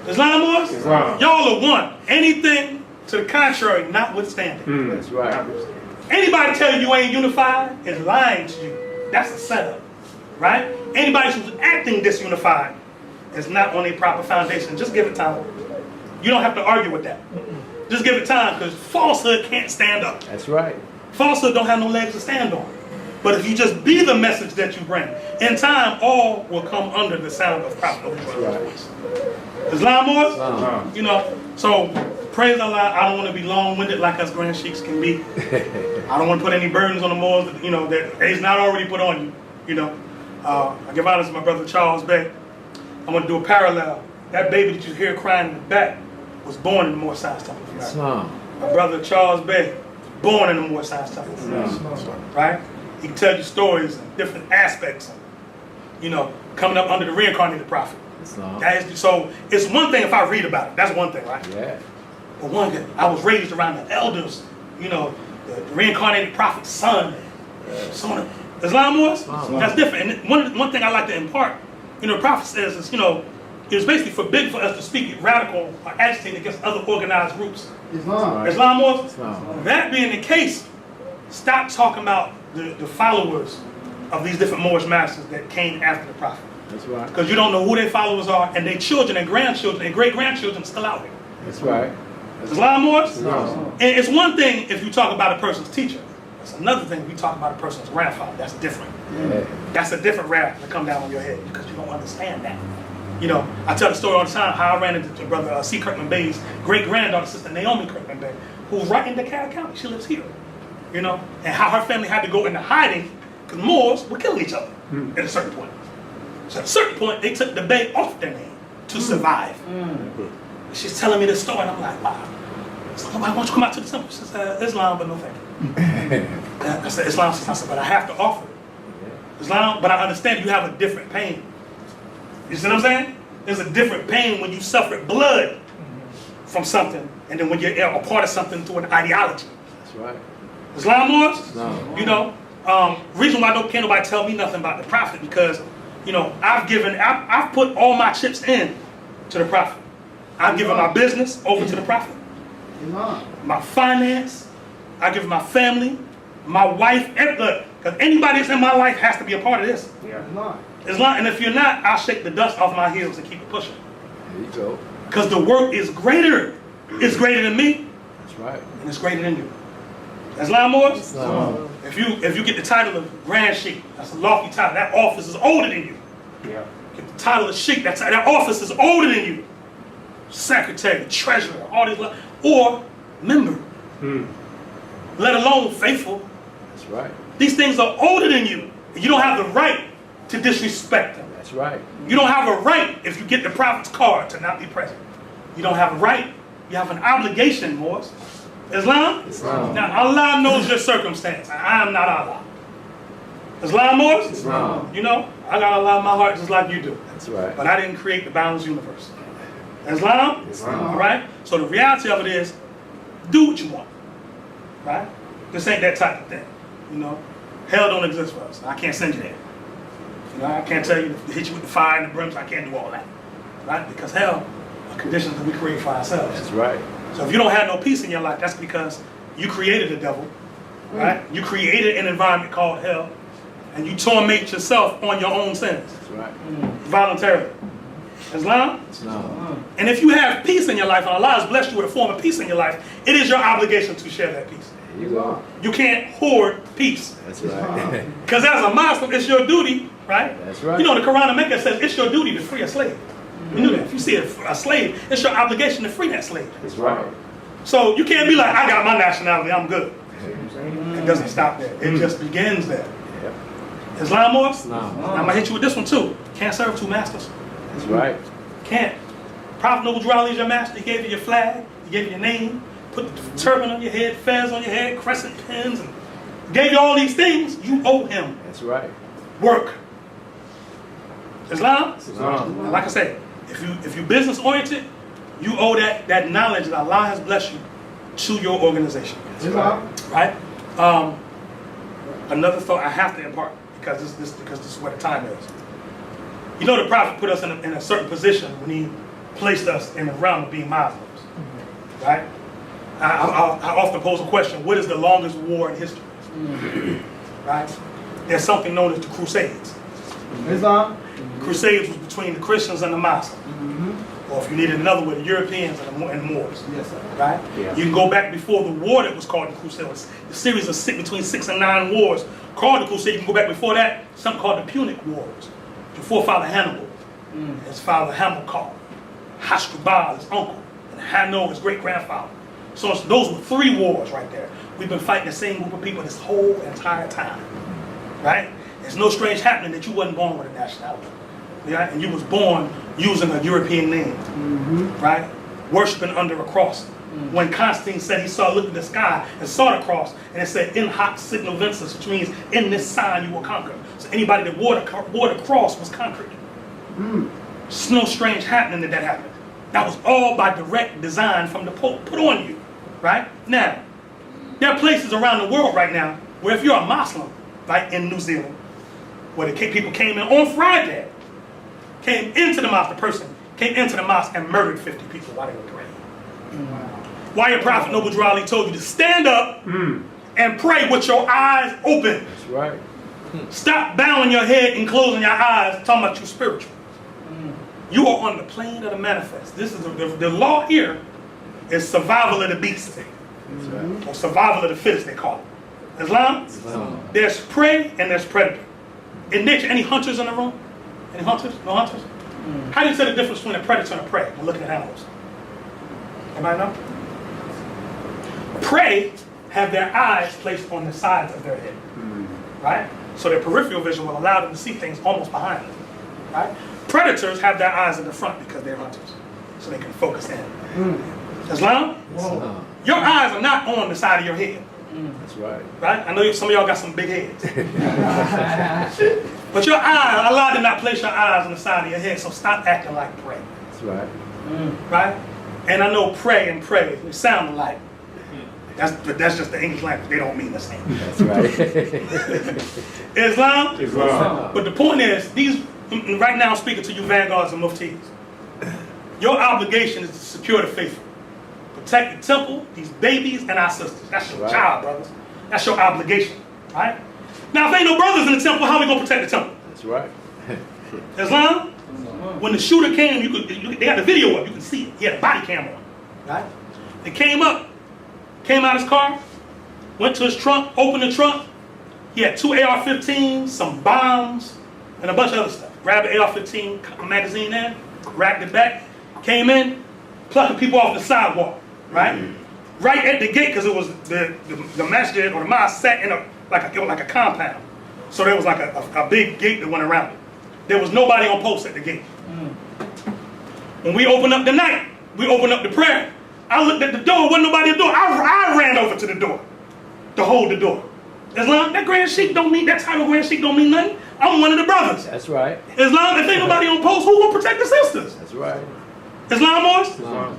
Islam was? Islam. Y'all are one. Anything to the contrary, notwithstanding. That's right. Anybody tell you ain't unified is lying to you. That's a setup, right? Anybody who's acting disunified is not on a proper foundation. Just give it time. You don't have to argue with that. Just give it time, because falsehood can't stand up. That's right. Falsehood don't have no legs to stand on. But if you just be the message that you bring, in time, all will come under the sound of Prophet Noble voice. Islam Moors? You know, so praise Allah. I don't want to be long-winded like us Grand Sheiks can be. I don't want to put any burdens on the Moors, you know, that is not already put on you. You know, I give honor to my brother Charles Bey. I'm going to do a parallel. That baby that you hear crying in the back was born in the Moor Science Temple. My brother Charles Bey was born in the Moor Science Temple. Right? He can tell you stories and different aspects, and, you know, coming up under the reincarnated prophet. That is, so it's one thing if I read about it. That's one thing, right? Yeah. But one thing, I was raised around the elders, you know, the reincarnated prophet's son. So on. Islam was? That's different. And one thing I like to impart, you know, the prophet says is, you know, it's basically forbidden for us to speak radical or agitating against other organized groups. Islam was? That being the case, stop talking about the followers of these different Moorish masters that came after the prophet. That's right. Because you don't know who their followers are, and their children and grandchildren and great-grandchildren still out here. That's right. Islam Moors? And it's one thing if you talk about a person's teacher. It's another thing if you talk about a person's grandfather. That's different. Yeah. That's a different wrath to come down on your head because you don't understand that. You know, I tell the story all the time how I ran into brother C. Kirkman Bey's great-granddaughter, sister Naomi Kirkman Bey, who's right in DeKalb County. She lives here. You know, and how her family had to go into hiding because Moors were killing each other at a certain point. So at a certain point, they took the Bey off their name to survive. She's telling me this story, and I'm like, wow. So, why don't you come out to the temple? She said, Islam, but no thank you. I said, Islam, I said, but I have to offer it. Islam, but I understand you have a different pain. You see what I'm saying? There's a different pain when you suffered blood from something, and then when you're a part of something through an ideology. That's right. Islam Moors? No. You know, reason why can't nobody tell me nothing about the prophet because, you know, I've put all my chips in to the prophet. I've given my business over to the prophet. My finance, I give my family, my wife, look, because anybody that's in my life has to be a part of this. Islam, and if you're not, I'll shake the dust off my heels and keep it pushing. There you go. Because the work is greater. It's greater than me. That's right. And it's greater than you. Islam Moors? If you get the title of Grand Sheik, that's a lofty title. That office is older than you. Yeah. Get the title of Sheik, that office is older than you. Secretary, treasurer, all these, or member. Let alone faithful. That's right. These things are older than you. You don't have the right to disrespect them. That's right. You don't have a right, if you get the prophet's card, to not be present. You don't have a right. You have an obligation, Moors. Islam? Now, Allah knows your circumstance. I am not Allah. Islam, Moors? Islam. You know, I got Allah in my heart just like you do. That's right. But I didn't create the boundless universe. Islam? All right? So the reality of it is, do what you want. Right? This ain't that type of thing. You know? Hell don't exist for us. I can't send you there. You know, I can't tell you to hit you with the fire and the brimstone. I can't do all that. Right? Because hell are conditions that we create for ourselves. That's right. So if you don't have no peace in your life, that's because you created the devil. Right? You created an environment called hell. And you torment yourself on your own sins. That's right. Voluntarily. Islam? And if you have peace in your life, and Allah has blessed you with a form of peace in your life, it is your obligation to share that peace. There you go. You can't hoard peace. That's right. Because as a Muslim, it's your duty, right? That's right. You know, the Quran in Mecca says it's your duty to free a slave. You knew that. If you see a slave, it's your obligation to free that slave. That's right. So you can't be like, I got my nationality, I'm good. It doesn't stop there. It just begins there. Yep. Islam Moors? Islam. I'm going to hit you with this one too. Can't serve two masters. That's right. Can't. Prophet Noble Drew Ali is your master. He gave you your flag. He gave you your name. Put the turban on your head, fez on your head, crescent pins, and gave you all these things. You owe him. That's right. Work. Islam? Islam. And like I said, if you business oriented, you owe that knowledge that Allah has blessed you to your organization. That's right. Right? Another thought I have to impart because this is where the time is. You know, the Prophet put us in a certain position when he placed us in the realm of being Muslims. Right? I often pose a question: what is the longest war in history? Right? There's something known as the Crusades. Islam. Crusades was between the Christians and the Muslims. Or if you needed another word, the Europeans and the Moors. Yes, sir. Right? Yeah. You can go back before the war that was called the Crusades. The series of between 6 and 9 wars called the Crusade. You can go back before that, something called the Punic Wars. Your forefather Hannibal, his father Hamilcar, Hasdrubal, his uncle, and Hanno, his great-grandfather. So those were 3 wars right there. We've been fighting the same group of people this whole entire time, right? It's no strange happening that you wasn't born with a nationality, right? And you was born using a European name, right? Worshipping under a cross. When Constantine said he looked at the sky and saw the cross, and it said, "In hoc signo vinces," which means in this sign you will conquer. So anybody that wore the cross was conquered. It's no strange happening that happened. That was all by direct design from the Pope put on you, right? Now, there are places around the world right now where if you're a Muslim, like in New Zealand, where people came in on Friday, came into the mosque, the person came into the mosque and murdered 50 people while they were praying. Why your prophet Noble Drew Ali told you to stand up and pray with your eyes open. That's right. Stop bowing your head and closing your eyes, talking about you spiritual. You are on the plane of the manifest. This is the law here is survival of the beast. Right. Or survival of the fittest, they call it. Islam? There's prey and there's predator. In nature, any hunters in the room? Any hunters? No hunters? How do you tell the difference between a predator and a prey when looking at animals? Anybody know? Prey have their eyes placed on the sides of their head, right? So their peripheral vision will allow them to see things almost behind them, right? Predators have their eyes in the front because they're hunters, so they can focus in. Islam? Your eyes are not on the side of your head. That's right. Right? I know some of y'all got some big heads. But your eyes, Allah did not place your eyes on the side of your head, so stop acting like prey. That's right. Right? And I know pray and pray, they sound alike. That's just the English language. They don't mean the same. That's right. Islam? Islam. But the point is, right now I'm speaking to you vanguards and muftis. Your obligation is to secure the faithful. Protect the temple, these babies, and our sisters. That's your job, brothers. That's your obligation, right? Now, if ain't no brothers in the temple, how we gonna protect the temple? That's right. Islam? When the shooter came, they got the video up, you can see it. He had a body camera on, right? They came out of his car, went to his trunk, opened the trunk. He had 2 AR-15s, some bombs, and a bunch of other stuff. Grabbed the AR-15 magazine in, racked it back, came in, plucking people off the sidewalk, right? Right at the gate, because it was the masjid or the mosque sat in like a compound. So there was like a big gate that went around it. There was nobody on post at the gate. When we opened up the night, we opened up the prayer. I looked at the door, wasn't nobody at the door. I ran over to the door to hold the door. Islam, that Grand Sheik don't mean, that title Grand Sheik don't mean nothing. I'm one of the brothers. That's right. Islam, if ain't nobody on post, who will protect the sisters? That's right. Islam boys?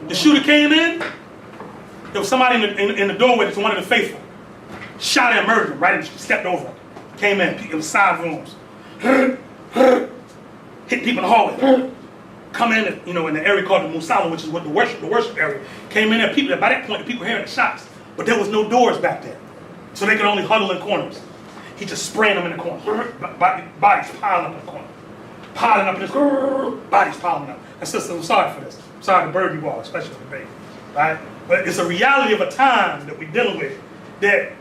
The shooter came in. There was somebody in the doorway that's one of the faithful. Shot and murdered him, right? And stepped over him. Came in, it was side rooms. Hit people in the hallway. Come in, in the area called the Musala, which is what the worship area. Came in there, people, by that point, the people hearing the shots. But there was no doors back there. So they could only huddle in corners. He just spraying them in the corner. Bodies piling up in the corner. Piling up in this corner. Bodies piling up. And sisters, I'm sorry for this. I'm sorry to burden you all, especially for the baby. Right? But it's a reality of a time that we're dealing with, that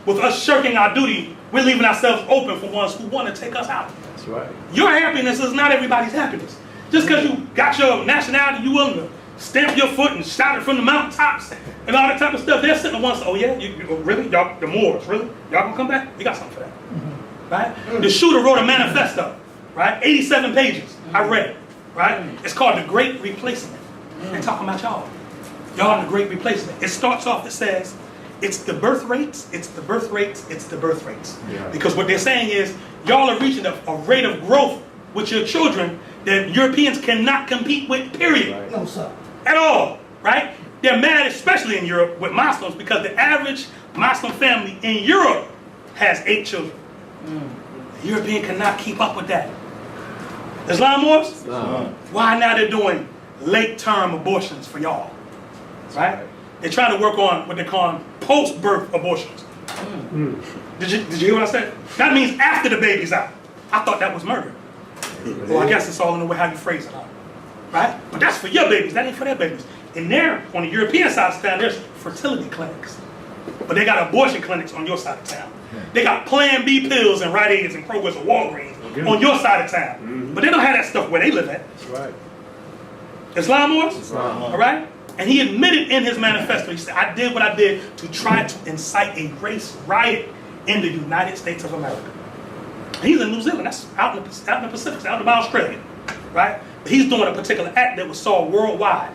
with us shirking our duty, we're leaving ourselves open for ones who want to take us out. That's right. Your happiness is not everybody's happiness. Just because you got your nationality, you willing to stamp your foot and shout it from the mountaintops and all that type of stuff. They're sitting once, oh yeah, you really? Y'all, the Moors, really? Y'all gonna come back? We got something for that. Right? The shooter wrote a manifesto, right? 87 pages. I read it, right? It's called The Great Replacement. They're talking about y'all. Y'all in the Great Replacement. It starts off, it says, it's the birth rates, it's the birth rates, it's the birth rates. Yeah. Because what they're saying is, y'all are reaching a rate of growth with your children that Europeans cannot compete with, period. Right. No, sir. At all, right? They're mad, especially in Europe, with Muslims, because the average Muslim family in Europe has 8 children. The European cannot keep up with that. Islam wars? Why now they're doing late-term abortions for y'all? Right? They're trying to work on what they call post-birth abortions. Did you hear what I said? That means after the baby's out. I thought that was murder. Well, I guess it's all in the way how you phrase it, right? But that's for your babies. That ain't for their babies. And there, on the European side of town, there's fertility clinics. but they got abortion clinics on your side of town. They got Plan B pills and Rite Aids and Kroger's and Walgreens on your side of town. But they don't have that stuff where they live at. That's right. Islam wars? Islam. All right? And he admitted in his manifesto, he said, I did what I did to try to incite a race riot in the United States of America. He's in New Zealand, that's out in the Pacific, out about Australia, right? But he's doing a particular act that was saw worldwide,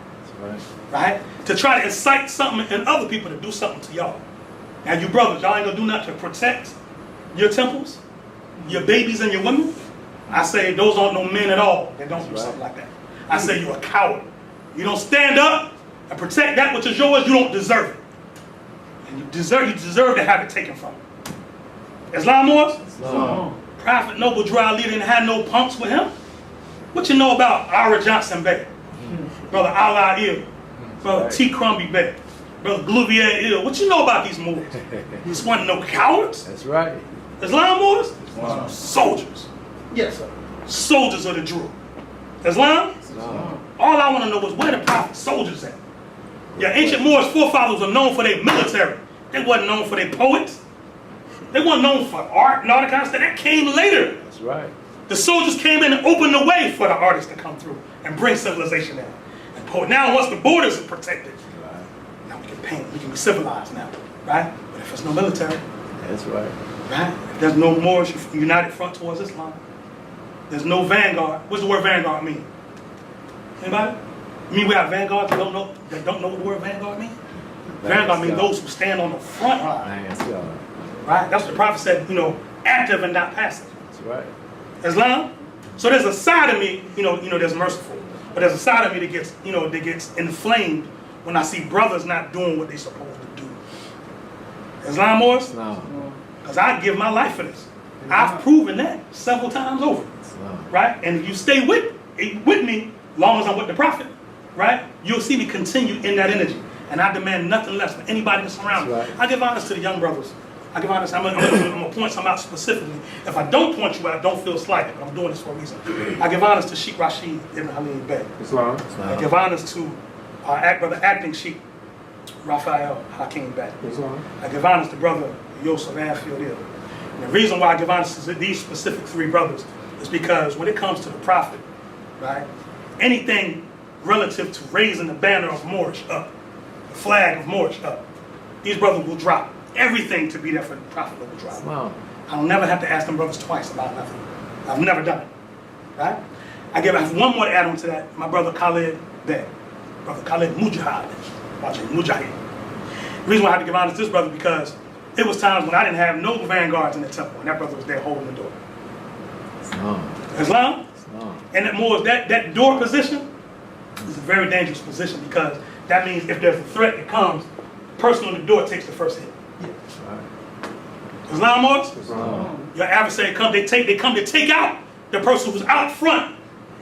right? To try to incite something in other people to do something to y'all. Now you brothers, y'all ain't gonna do nothing to protect your temples, your babies and your women. I say those aren't no men at all that don't do something like that. I say you're a coward. You don't stand up and protect that which is yours, you don't deserve it. And you deserve to have it taken from you. Islam wars? Islam. Prophet Noble Drew Ali didn't have no punks with him. What you know about Ira Johnson Bey? Brother Allah Il, Brother T. Crumby Bey, Brother Glouvier Il. What you know about these moors? This wasn't no cowards. That's right. Islam wars? Soldiers. Yes, sir. Soldiers of the Drew. Islam? Islam. All I want to know is where the prophet's soldiers at. Your ancient Moors forefathers were known for their military. They wasn't known for their poets. They weren't known for art and all that kind of stuff. That came later. That's right. The soldiers came in and opened the way for the artists to come through and bring civilization in. And now once the borders are protected, now we can paint, we can be civilized now, right? But if there's no military, That's right. right? If there's no Moorish united front towards Islam, there's no vanguard. What's the word vanguard mean? Anybody? You mean we have vanguards that don't know what the word vanguard means? Vanguard means those who stand on the front line. Right? That's what the prophet said, active and not passive. That's right. Islam. So there's a side of me, there's merciful, but there's a side of me that gets inflamed when I see brothers not doing what they're supposed to do. Islam wars? Islam. Because I give my life for this. I've proven that several times over. Islam. Right? And if you stay with me, long as I'm with the prophet, right? You'll see me continue in that energy. And I demand nothing less from anybody that's around me. That's right. I give honors to the young brothers. I give honors. I'm gonna point some out specifically. If I don't point you out, don't feel slighted. But I'm doing this for a reason. I give honors to Sheik Rashid Ibn Halil Bey. Islam. I give honors to our brother acting Sheik Raphael Hakeem Bey. Islam. I give honors to brother Yosef Anfield Hill. And the reason why I give honors to these specific three brothers is because when it comes to the prophet, right, anything relative to raising the banner of Moorish up, the flag of Moorish up, these brothers will drop everything to be there for the prophet that will drop. Islam. I'll never have to ask them brothers twice about nothing. I've never done it, right? I have one more to add on to that. My brother Khalid Bey, brother Khalid Mujahid. The reason why I had to give honors to this brother because it was times when I didn't have no vanguards in the temple, and that brother was there holding the door. Islam. Islam? Islam. And that door position is a very dangerous position because that means if there's a threat that comes, the person on the door takes the first hit. That's right. Islam wars? Islam. Your adversary come to take out the person who's out front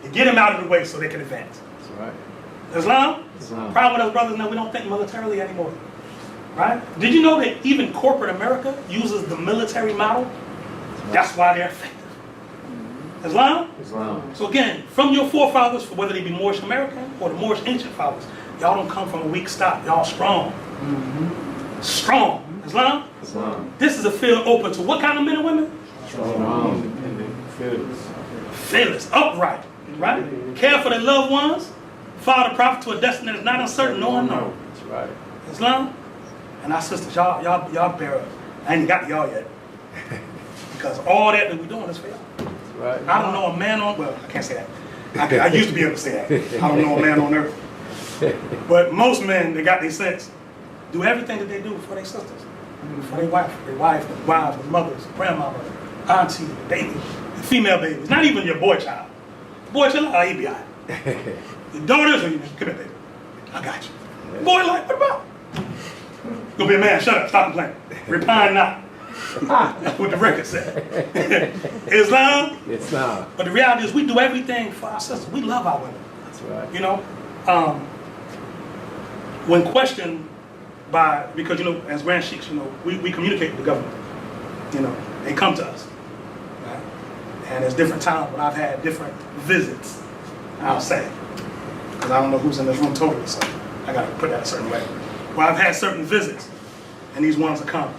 and get him out of the way so they can advance. That's right. Islam? Islam. Problem with us brothers now, we don't think militarily anymore. Right? Did you know that even corporate America uses the military model? That's why they're effective. Islam? Islam. So again, from your forefathers, for whether they be Moorish American or the Moorish ancient fathers, y'all don't come from a weak stock. Y'all strong. Strong. Islam? Islam. This is a field open to what kind of men and women? Strong. Independent. Fearless. Fearless, upright, right? Care for their loved ones, follow the prophet to a destiny that's not uncertain, no unknown. That's right. Islam? And our sisters, y'all bear up. I ain't got to y'all yet. Because all that we're doing is for y'all. That's right. I don't know a man on, well, I can't say that. I used to be able to say that. I don't know a man on earth. But most men, they got their sense, do everything that they do for their sisters. For their wives, their wives, their mothers, grandmama, auntie, baby, the female babies. Not even your boy child. The boy child, oh, he be all right. Your daughters, or you, come here, baby. I got you. Boy, like, what about? Gonna be a man, shut up, stop complaining. Repine not. That's what the record said. Islam? Islam. But the reality is we do everything for our sisters. We love our women. That's right. You know? When questioned by, because, as Grand Sheiks, we communicate with the government. They come to us. Right? And there's different times when I've had different visits, I'll say. Because I don't know who's in this room totally, so I gotta put that a certain way. Where I've had certain visits and these ones are coming.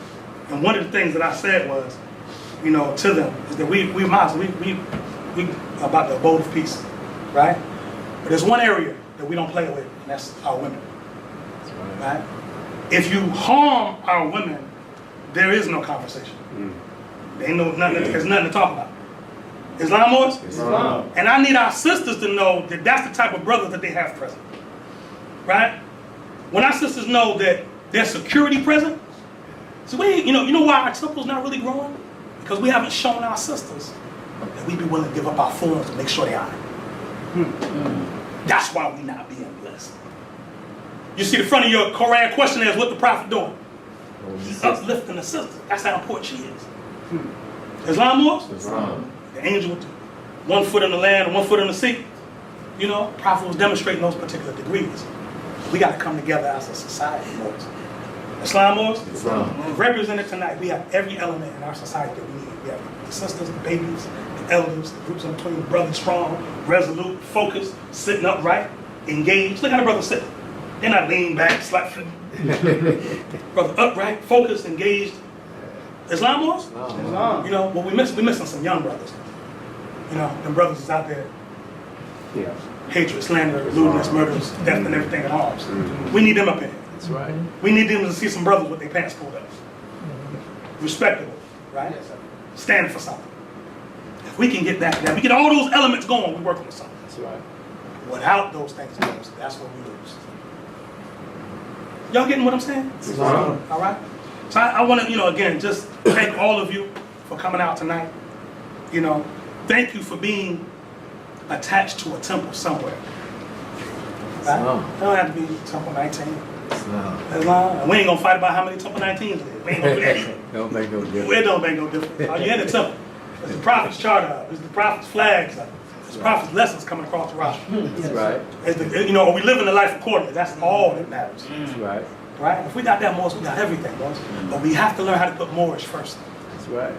And one of the things that I said was, you know, to them is that we about the abode of peace, right? But there's one area that we don't play with, and that's our women, right? If you harm our women, there is no conversation. There ain't no nothing. There's nothing to talk about. Islam wars? Islam. And I need our sisters to know that that's the type of brother that they have present, right? When our sisters know that there's security present, so you know why our temple's not really growing? Because we haven't shown our sisters that we be willing to give up our forms to make sure they are. That's why we not being blessed. You see the front of your Quran question is what the prophet doing? He's uplifting the sister. That's how important she is. Islam wars? Islam. The angel with 1 foot in the land and 1 foot in the sea. You know, prophet was demonstrating those particular degrees. We got to come together as a society, boys. Islam wars? Islam. Represented tonight, we have every element in our society that we need. We have the sisters, the babies, the elders, the groups in between, brothers strong, resolute, focused, sitting upright, engaged. Look how the brothers sit. They're not leaning back, slap foot. Brother upright, focused, engaged. Islam wars? Islam. You know, well, we're missing some young brothers. You know, them brothers is out there. Yeah. Hatred, slander, lewdness, murders, death, and everything in arms. We need them up in here. That's right. We need them to see some brothers with their pants pulled up. Respectable, right? Stand for something. If we can get that, we get all those elements going, we're working with something. That's right. Without those things, that's what we lose. Y'all getting what I'm saying? Islam. All right? So I want to, you know, again, just thank all of you for coming out tonight. You know, thank you for being attached to a temple somewhere. Right? Islam. It don't have to be Temple 19. Islam. Islam. And we ain't gonna fight about how many Temple 19s there is. We ain't gonna do that either. Don't make no difference. It don't make no difference. Are you in the temple? It's the prophet's charter up. It's the prophet's flags up. It's the prophet's lessons coming across the rock. That's right. It's the, you know, are we living the life accordingly? That's all that matters. That's right. Right? If we got that Morris, we got everything, boys. But we have to learn how to put Morris first. That's right.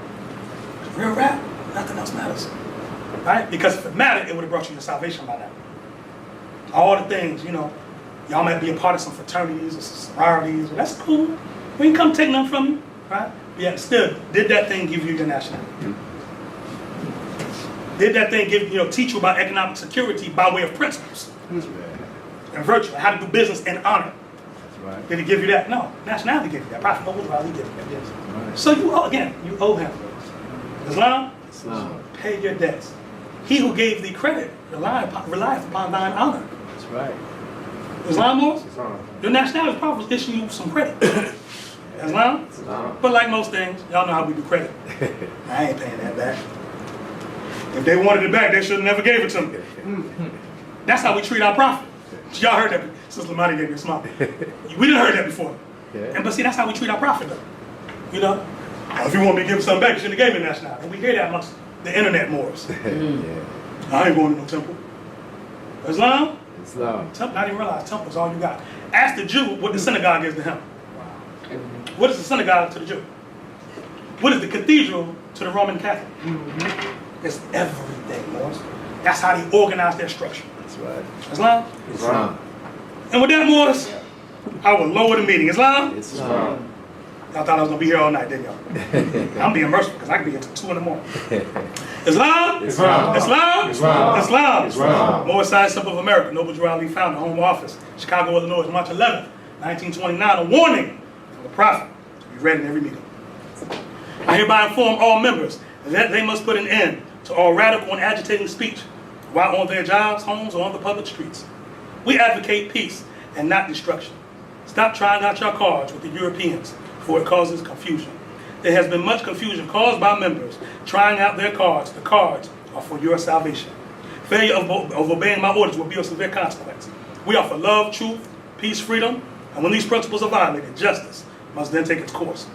Real rap, nothing else matters. Right? Because if it mattered, it would have brought you your salvation by now. All the things, you know, y'all might be a part of some fraternities or some sororities. Well, that's cool. We ain't come take nothing from you. Right? But yet still, did that thing give you your nationality? Did that thing give, you know, teach you about economic security by way of principles That's right. and virtue, how to do business and honor? That's right. Did he give you that? No. Nationality gave you that. Prophet Noble Riley gave you that. That's right. So you owe, again, you owe him. Islam, Islam. pay your debts. He who gave thee credit relieth upon thine honor. That's right. Islam was? Islam. Your nationality prophet was issuing you some credit. Islam? Islam. But like most things, y'all know how we do credit. I ain't paying that back. If they wanted it back, they should have never gave it to me. That's how we treat our prophet. Y'all heard that. Sister Lamani gave me a smile. We didn't heard that before. Yeah. And but see, that's how we treat our prophet though. You know? If you want me to give him something back, you shouldn't have gave me nationality. And we hear that amongst the internet Moors. Yeah. I ain't going to no temple. Islam? Islam. Temple, I didn't realize temple's all you got. Ask the Jew what the synagogue is to him. What is the synagogue to the Jew? What is the cathedral to the Roman Catholic? It's everything, Moors. That's how they organize their structure. That's right. Islam? Islam. And with that, Moors, I will lower the meeting. Islam? Islam. Y'all thought I was going to be here all night, didn't y'all? I'm being merciful because I can be here until 2 in the morning. Islam? Islam. Islam? Islam. Islam? Islam. Moorish Science Temple of America, Noble Drew Ali founder, home office, Chicago, Illinois, March 11th, 1929. A warning from the prophet to be read in every meeting. I hereby inform all members that they must put an end to all radical and agitating speech while on their jobs, homes, or on the public streets. We advocate peace and not destruction. Stop trying out your cards with the Europeans, for it causes confusion. There has been much confusion caused by members trying out their cards. The cards are for your salvation. Failure of obeying my orders will be of severe consequence. We offer love, truth, peace, freedom, and when these principles are violated, justice must then take its course.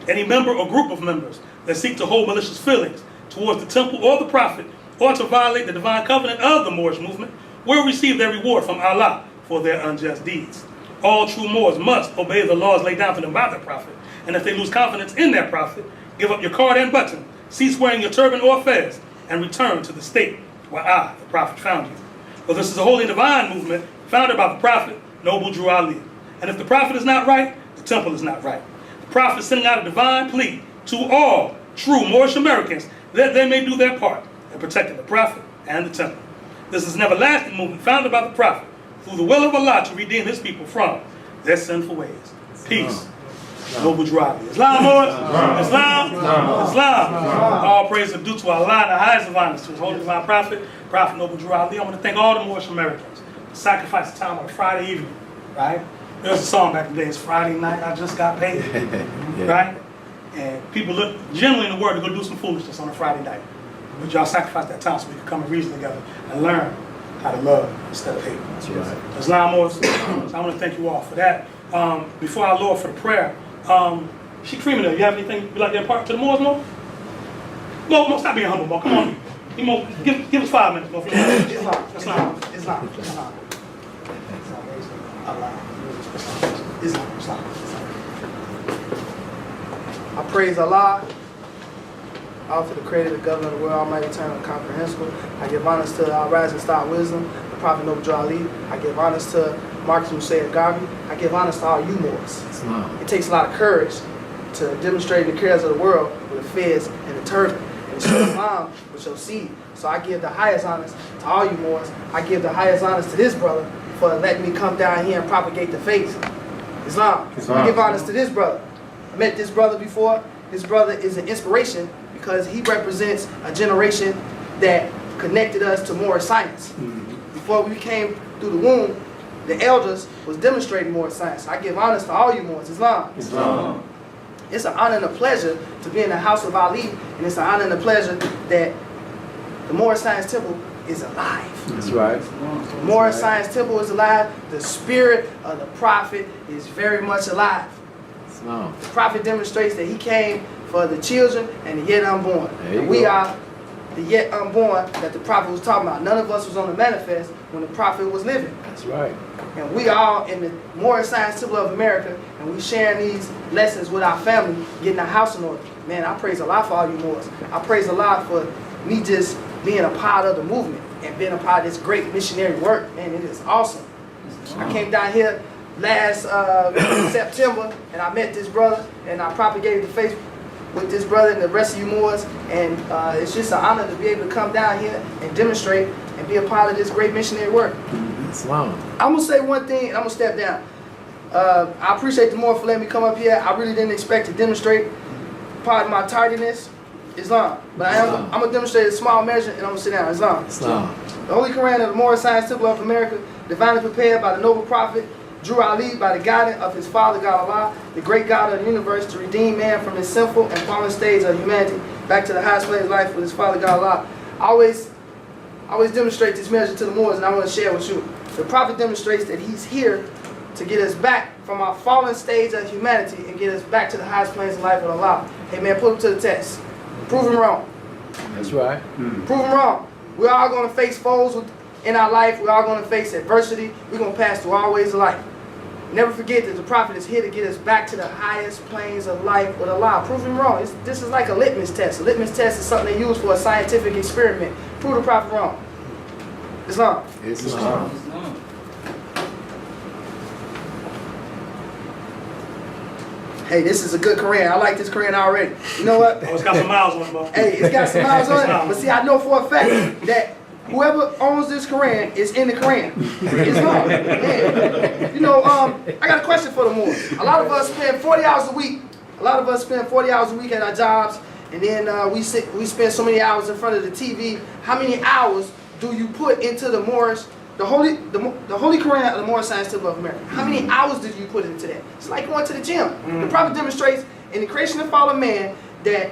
Any member or group of members that seek to hold malicious feelings towards the temple or the prophet, or to violate the divine covenant of the Moorish movement, will receive their reward from Allah for their unjust deeds. All true Moors must obey the laws laid down for them by their prophet, and if they lose confidence in their prophet, give up your card and button, cease wearing your turban or fez, and return to the state where I, the prophet, found you. For this is a holy and divine movement founded by the prophet, Noble Drew Ali. And if the prophet is not right, the temple is not right. The prophet is sending out a divine plea to all true Moorish Americans that they may do their part in protecting the prophet and the temple. This is an everlasting movement founded by the prophet through the will of Allah to redeem his people from their sinful ways. Peace. Noble duality. Islam, Moors? Islam? Islam. All praise are due to Allah, the highest of honors, to his holy divine prophet, Prophet Noble duality. I want to thank all the Moorish Americans for sacrificing time on a Friday evening, right? There was a song back in the day, it's Friday night, I just got paid, right? And people look generally in the world to go do some foolishness on a Friday night. But y'all sacrifice that time so we can come and reason together and learn how to love instead of hate. That's right. Islam, Moors. So I want to thank you all for that. Before I Lord for the prayer, Sheik Heru Ranesi-El, you have anything you'd like to impart to the Moors, Mo? Mo, stop being humble, Mo. Come on. Mo, give us 5 minutes, Mo. Islam. I praise Allah, all for the creator, the governor of the world, almighty, eternal, and comprehensible. I give honors to our rising star wisdom, the Prophet Noble Ali. I give honors to Marcus Hussein Garvey. I give honors to all you Moors. It takes a lot of courage to demonstrate the cares of the world with the fez and the turban, and to show Islam with your seed. So I give the highest honors to all you Moors. I give the highest honors to this brother for letting me come down here and propagate the faith. Islam. I give honors to this brother. I met this brother before. This brother is an inspiration because he represents a generation that connected us to Moorish science. Before we came through the womb, the elders was demonstrating Moorish science. I give honors to all you Moors. Islam. It's an honor and a pleasure to be in the house of Ali, and it's an honor and a pleasure that the Moorish Science Temple is alive. That's right. The Moorish Science Temple is alive. The spirit of the prophet is very much alive. The prophet demonstrates that he came for the children and the yet unborn. And we are the yet unborn that the prophet was talking about. None of us was on the manifest when the prophet was living. That's right. And we all in the Moorish Science Temple of America, and we sharing these lessons with our family, getting our house in order. Man, I praise Allah for all you Moors. I praise Allah for me just being a part of the movement and being a part of this great missionary work. Man, it is awesome. I came down here last September, and I met this brother, and I propagated the faith with this brother and the rest of you Moors, and it's just an honor to be able to come down here and demonstrate and be a part of this great missionary work. Islam. I'm gonna say one thing, and I'm gonna step down. I appreciate the Moor for letting me come up here. I really didn't expect to demonstrate part of my tardiness, Islam. But I'm gonna demonstrate a small measure, and I'm gonna sit down. Islam. The Holy Quran of the Moorish Science Temple of America, divinely prepared by the noble prophet Drew Ali by the guidance of his father God Allah, the great God of the universe, to redeem man from his sinful and fallen stage of humanity back to the highest place of life with his father God Allah. I always demonstrate this measure to the Moors, and I want to share with you. The prophet demonstrates that he's here to get us back from our fallen stage of humanity and get us back to the highest planes of life with Allah. Hey man, put him to the test. Prove him wrong. That's right. Prove him wrong. We're all going to face foes in our life. We're all going to face adversity. We're going to pass through all ways of life. Never forget that the prophet is here to get us back to the highest planes of life with Allah. Prove him wrong. This is like a litmus test. A litmus test is something they use for a scientific experiment. Prove the prophet wrong. Islam. Islam. Hey, this is a good Quran. I like this Quran already. You know what? Oh, it's got some miles on it, bro. Hey, it's got some miles on it. But see, I know for a fact that whoever owns this Quran is in the Quran. Islam. Man. You know, I got a question for the Moors. A lot of us spend 40 hours a week. A lot of us spend 40 hours a week at our jobs, and then we spend so many hours in front of the TV. How many hours do you put into the Moorish, the Holy Quran of the Moorish Science Temple of America? How many hours did you put into that? It's like going to the gym. The prophet demonstrates in the creation of fallen man that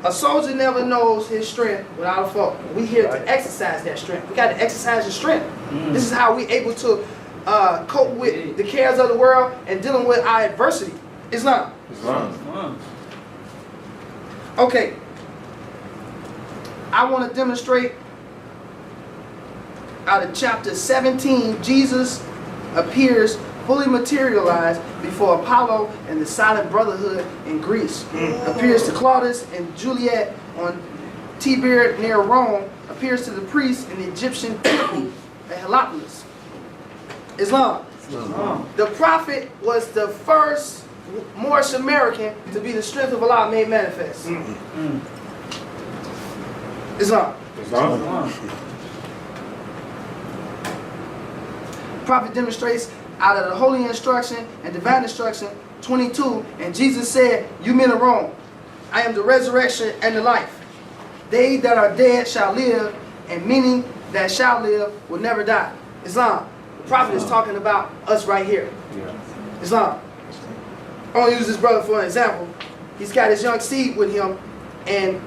a soldier never knows his strength without a foe. We here to exercise that strength. We got to exercise your strength. This is how we able to cope with the cares of the world and dealing with our adversity. Islam. Okay. I want to demonstrate out of chapter 17, Jesus appears fully materialized before Apollo and the Silent Brotherhood in Greece. Appears to Claudius and Juliet on Tiberias near Rome. Appears to the priests in the Egyptian temple at Heliopolis. Islam. The prophet was the first Moorish American to be the strength of Allah made manifest? Islam. Prophet demonstrates out of the holy instruction and divine instruction 22, and Jesus said, "You men are wrong. I am the resurrection and the life. They that are dead shall live, and meaning that shall live will never die." Islam. The prophet is talking about us right here. Islam. I want to use this brother for an example. He's got his young seed with him, and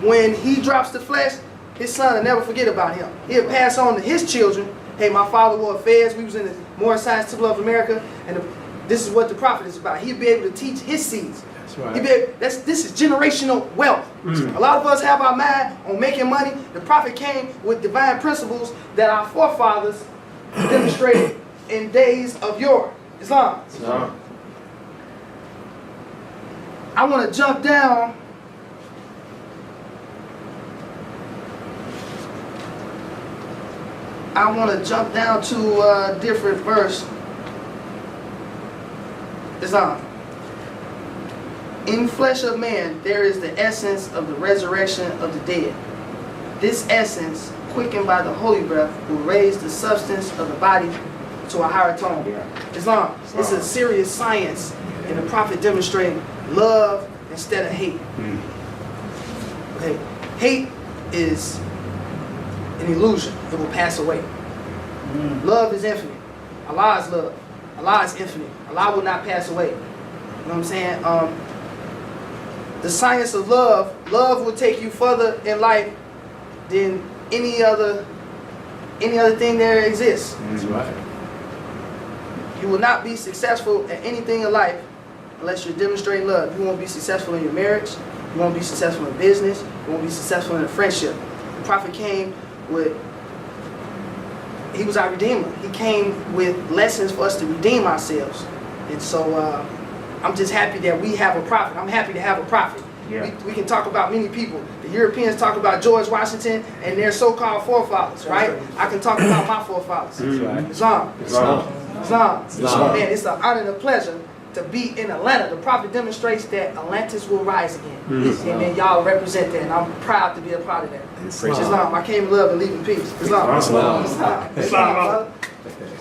when he drops the flesh, his son will never forget about him. He'll pass on to his children, "Hey, my father wore fez. We was in the Moorish Science Temple of America, and this is what the prophet is about." He'll be able to teach his seeds. That's right. This is generational wealth. A lot of us have our mind on making money. The prophet came with divine principles that our forefathers demonstrated in days of yore. Islam. I want to jump down to a different verse. Islam. In flesh of man, there is the essence of the resurrection of the dead. This essence, quickened by the holy breath, will raise the substance of the body to a higher tone. Islam. It's a serious science, and the prophet demonstrating love instead of hate. Okay, hate is an illusion. It will pass away. Love is infinite. Allah is love. Allah is infinite. Allah will not pass away. You know what I'm saying? The science of love will take you further in life than any other thing there exists. That's right. You will not be successful at anything in life unless you're demonstrating love. You won't be successful in your marriage. You won't be successful in business. You won't be successful in a friendship. The prophet came with, he was our redeemer. He came with lessons for us to redeem ourselves. And so I'm just happy that we have a prophet. I'm happy to have a prophet. Yeah. We can talk about many people. The Europeans talk about George Washington and their so-called forefathers, right? I can talk about my forefathers. That's right. Islam. Islam. Islam. Man, it's an honor and a pleasure to be in Atlanta. The prophet demonstrates that Atlantis will rise again. And then y'all represent that, and I'm proud to be a part of that. Islam. I came in love and leave in peace. Islam. Islam. Islam.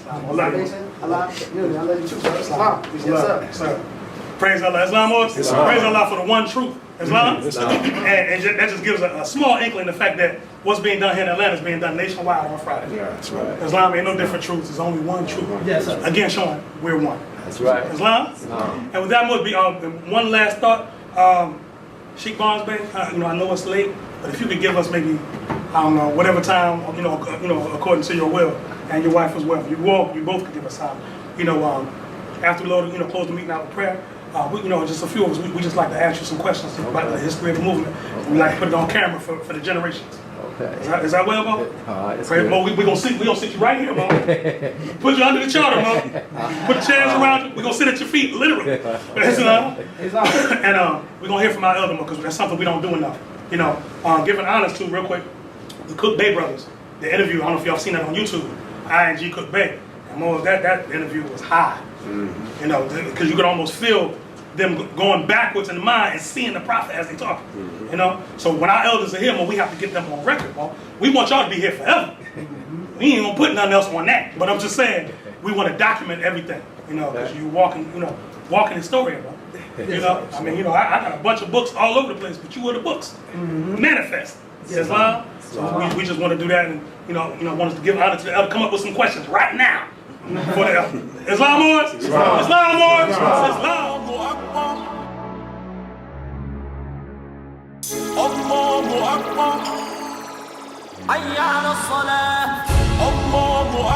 I love you too, brother. Islam. Yes, sir. Praise Allah. Islam. Praise Allah for the one truth. Islam. And that just gives a small inkling the fact that what's being done here in Atlanta is being done nationwide on Friday. Yeah, that's right. Islam ain't no different truths. There's only one truth. Yes, sir. Again, showing we're one. That's right. Islam. And with that would be one last thought. Sheik Barnes, I know it's late, but if you could give us maybe, I don't know, whatever time, according to your will, and your wife as well. You both could give us time. After we close the meeting out with prayer. Just a few of us, we just like to ask you some questions about the history of the movement. We like to put it on camera for the generations. Okay. Is that well, Mo? Mo, we gonna sit you right here, Mo. Put you under the charter, Mo. Put the chairs around you. We're gonna sit at your feet, literally. And we're gonna hear from our elder, Mo, because that's something we don't do enough. Giving honors to, real quick, the Cook Bay brothers. The interview, I don't know if y'all seen that on YouTube. ING Cook Bay. And Mo, that interview was high. Because you could almost feel them going backwards in the mind and seeing the prophet as they talk. So when our elders are here, we have to get them on record. We want y'all to be here forever. We ain't gonna put nothing else on that. But I'm just saying, we want to document everything. Because you walking historian, bro. I got a bunch of books all over the place, but you were the books. Manifest. Islam. So we just want to do that, and want us to give honor to the elder. Come up with some questions right now. For the elder. Islam Moors? Islam Moors? Islam. الله أكبر حي على الصلاة الله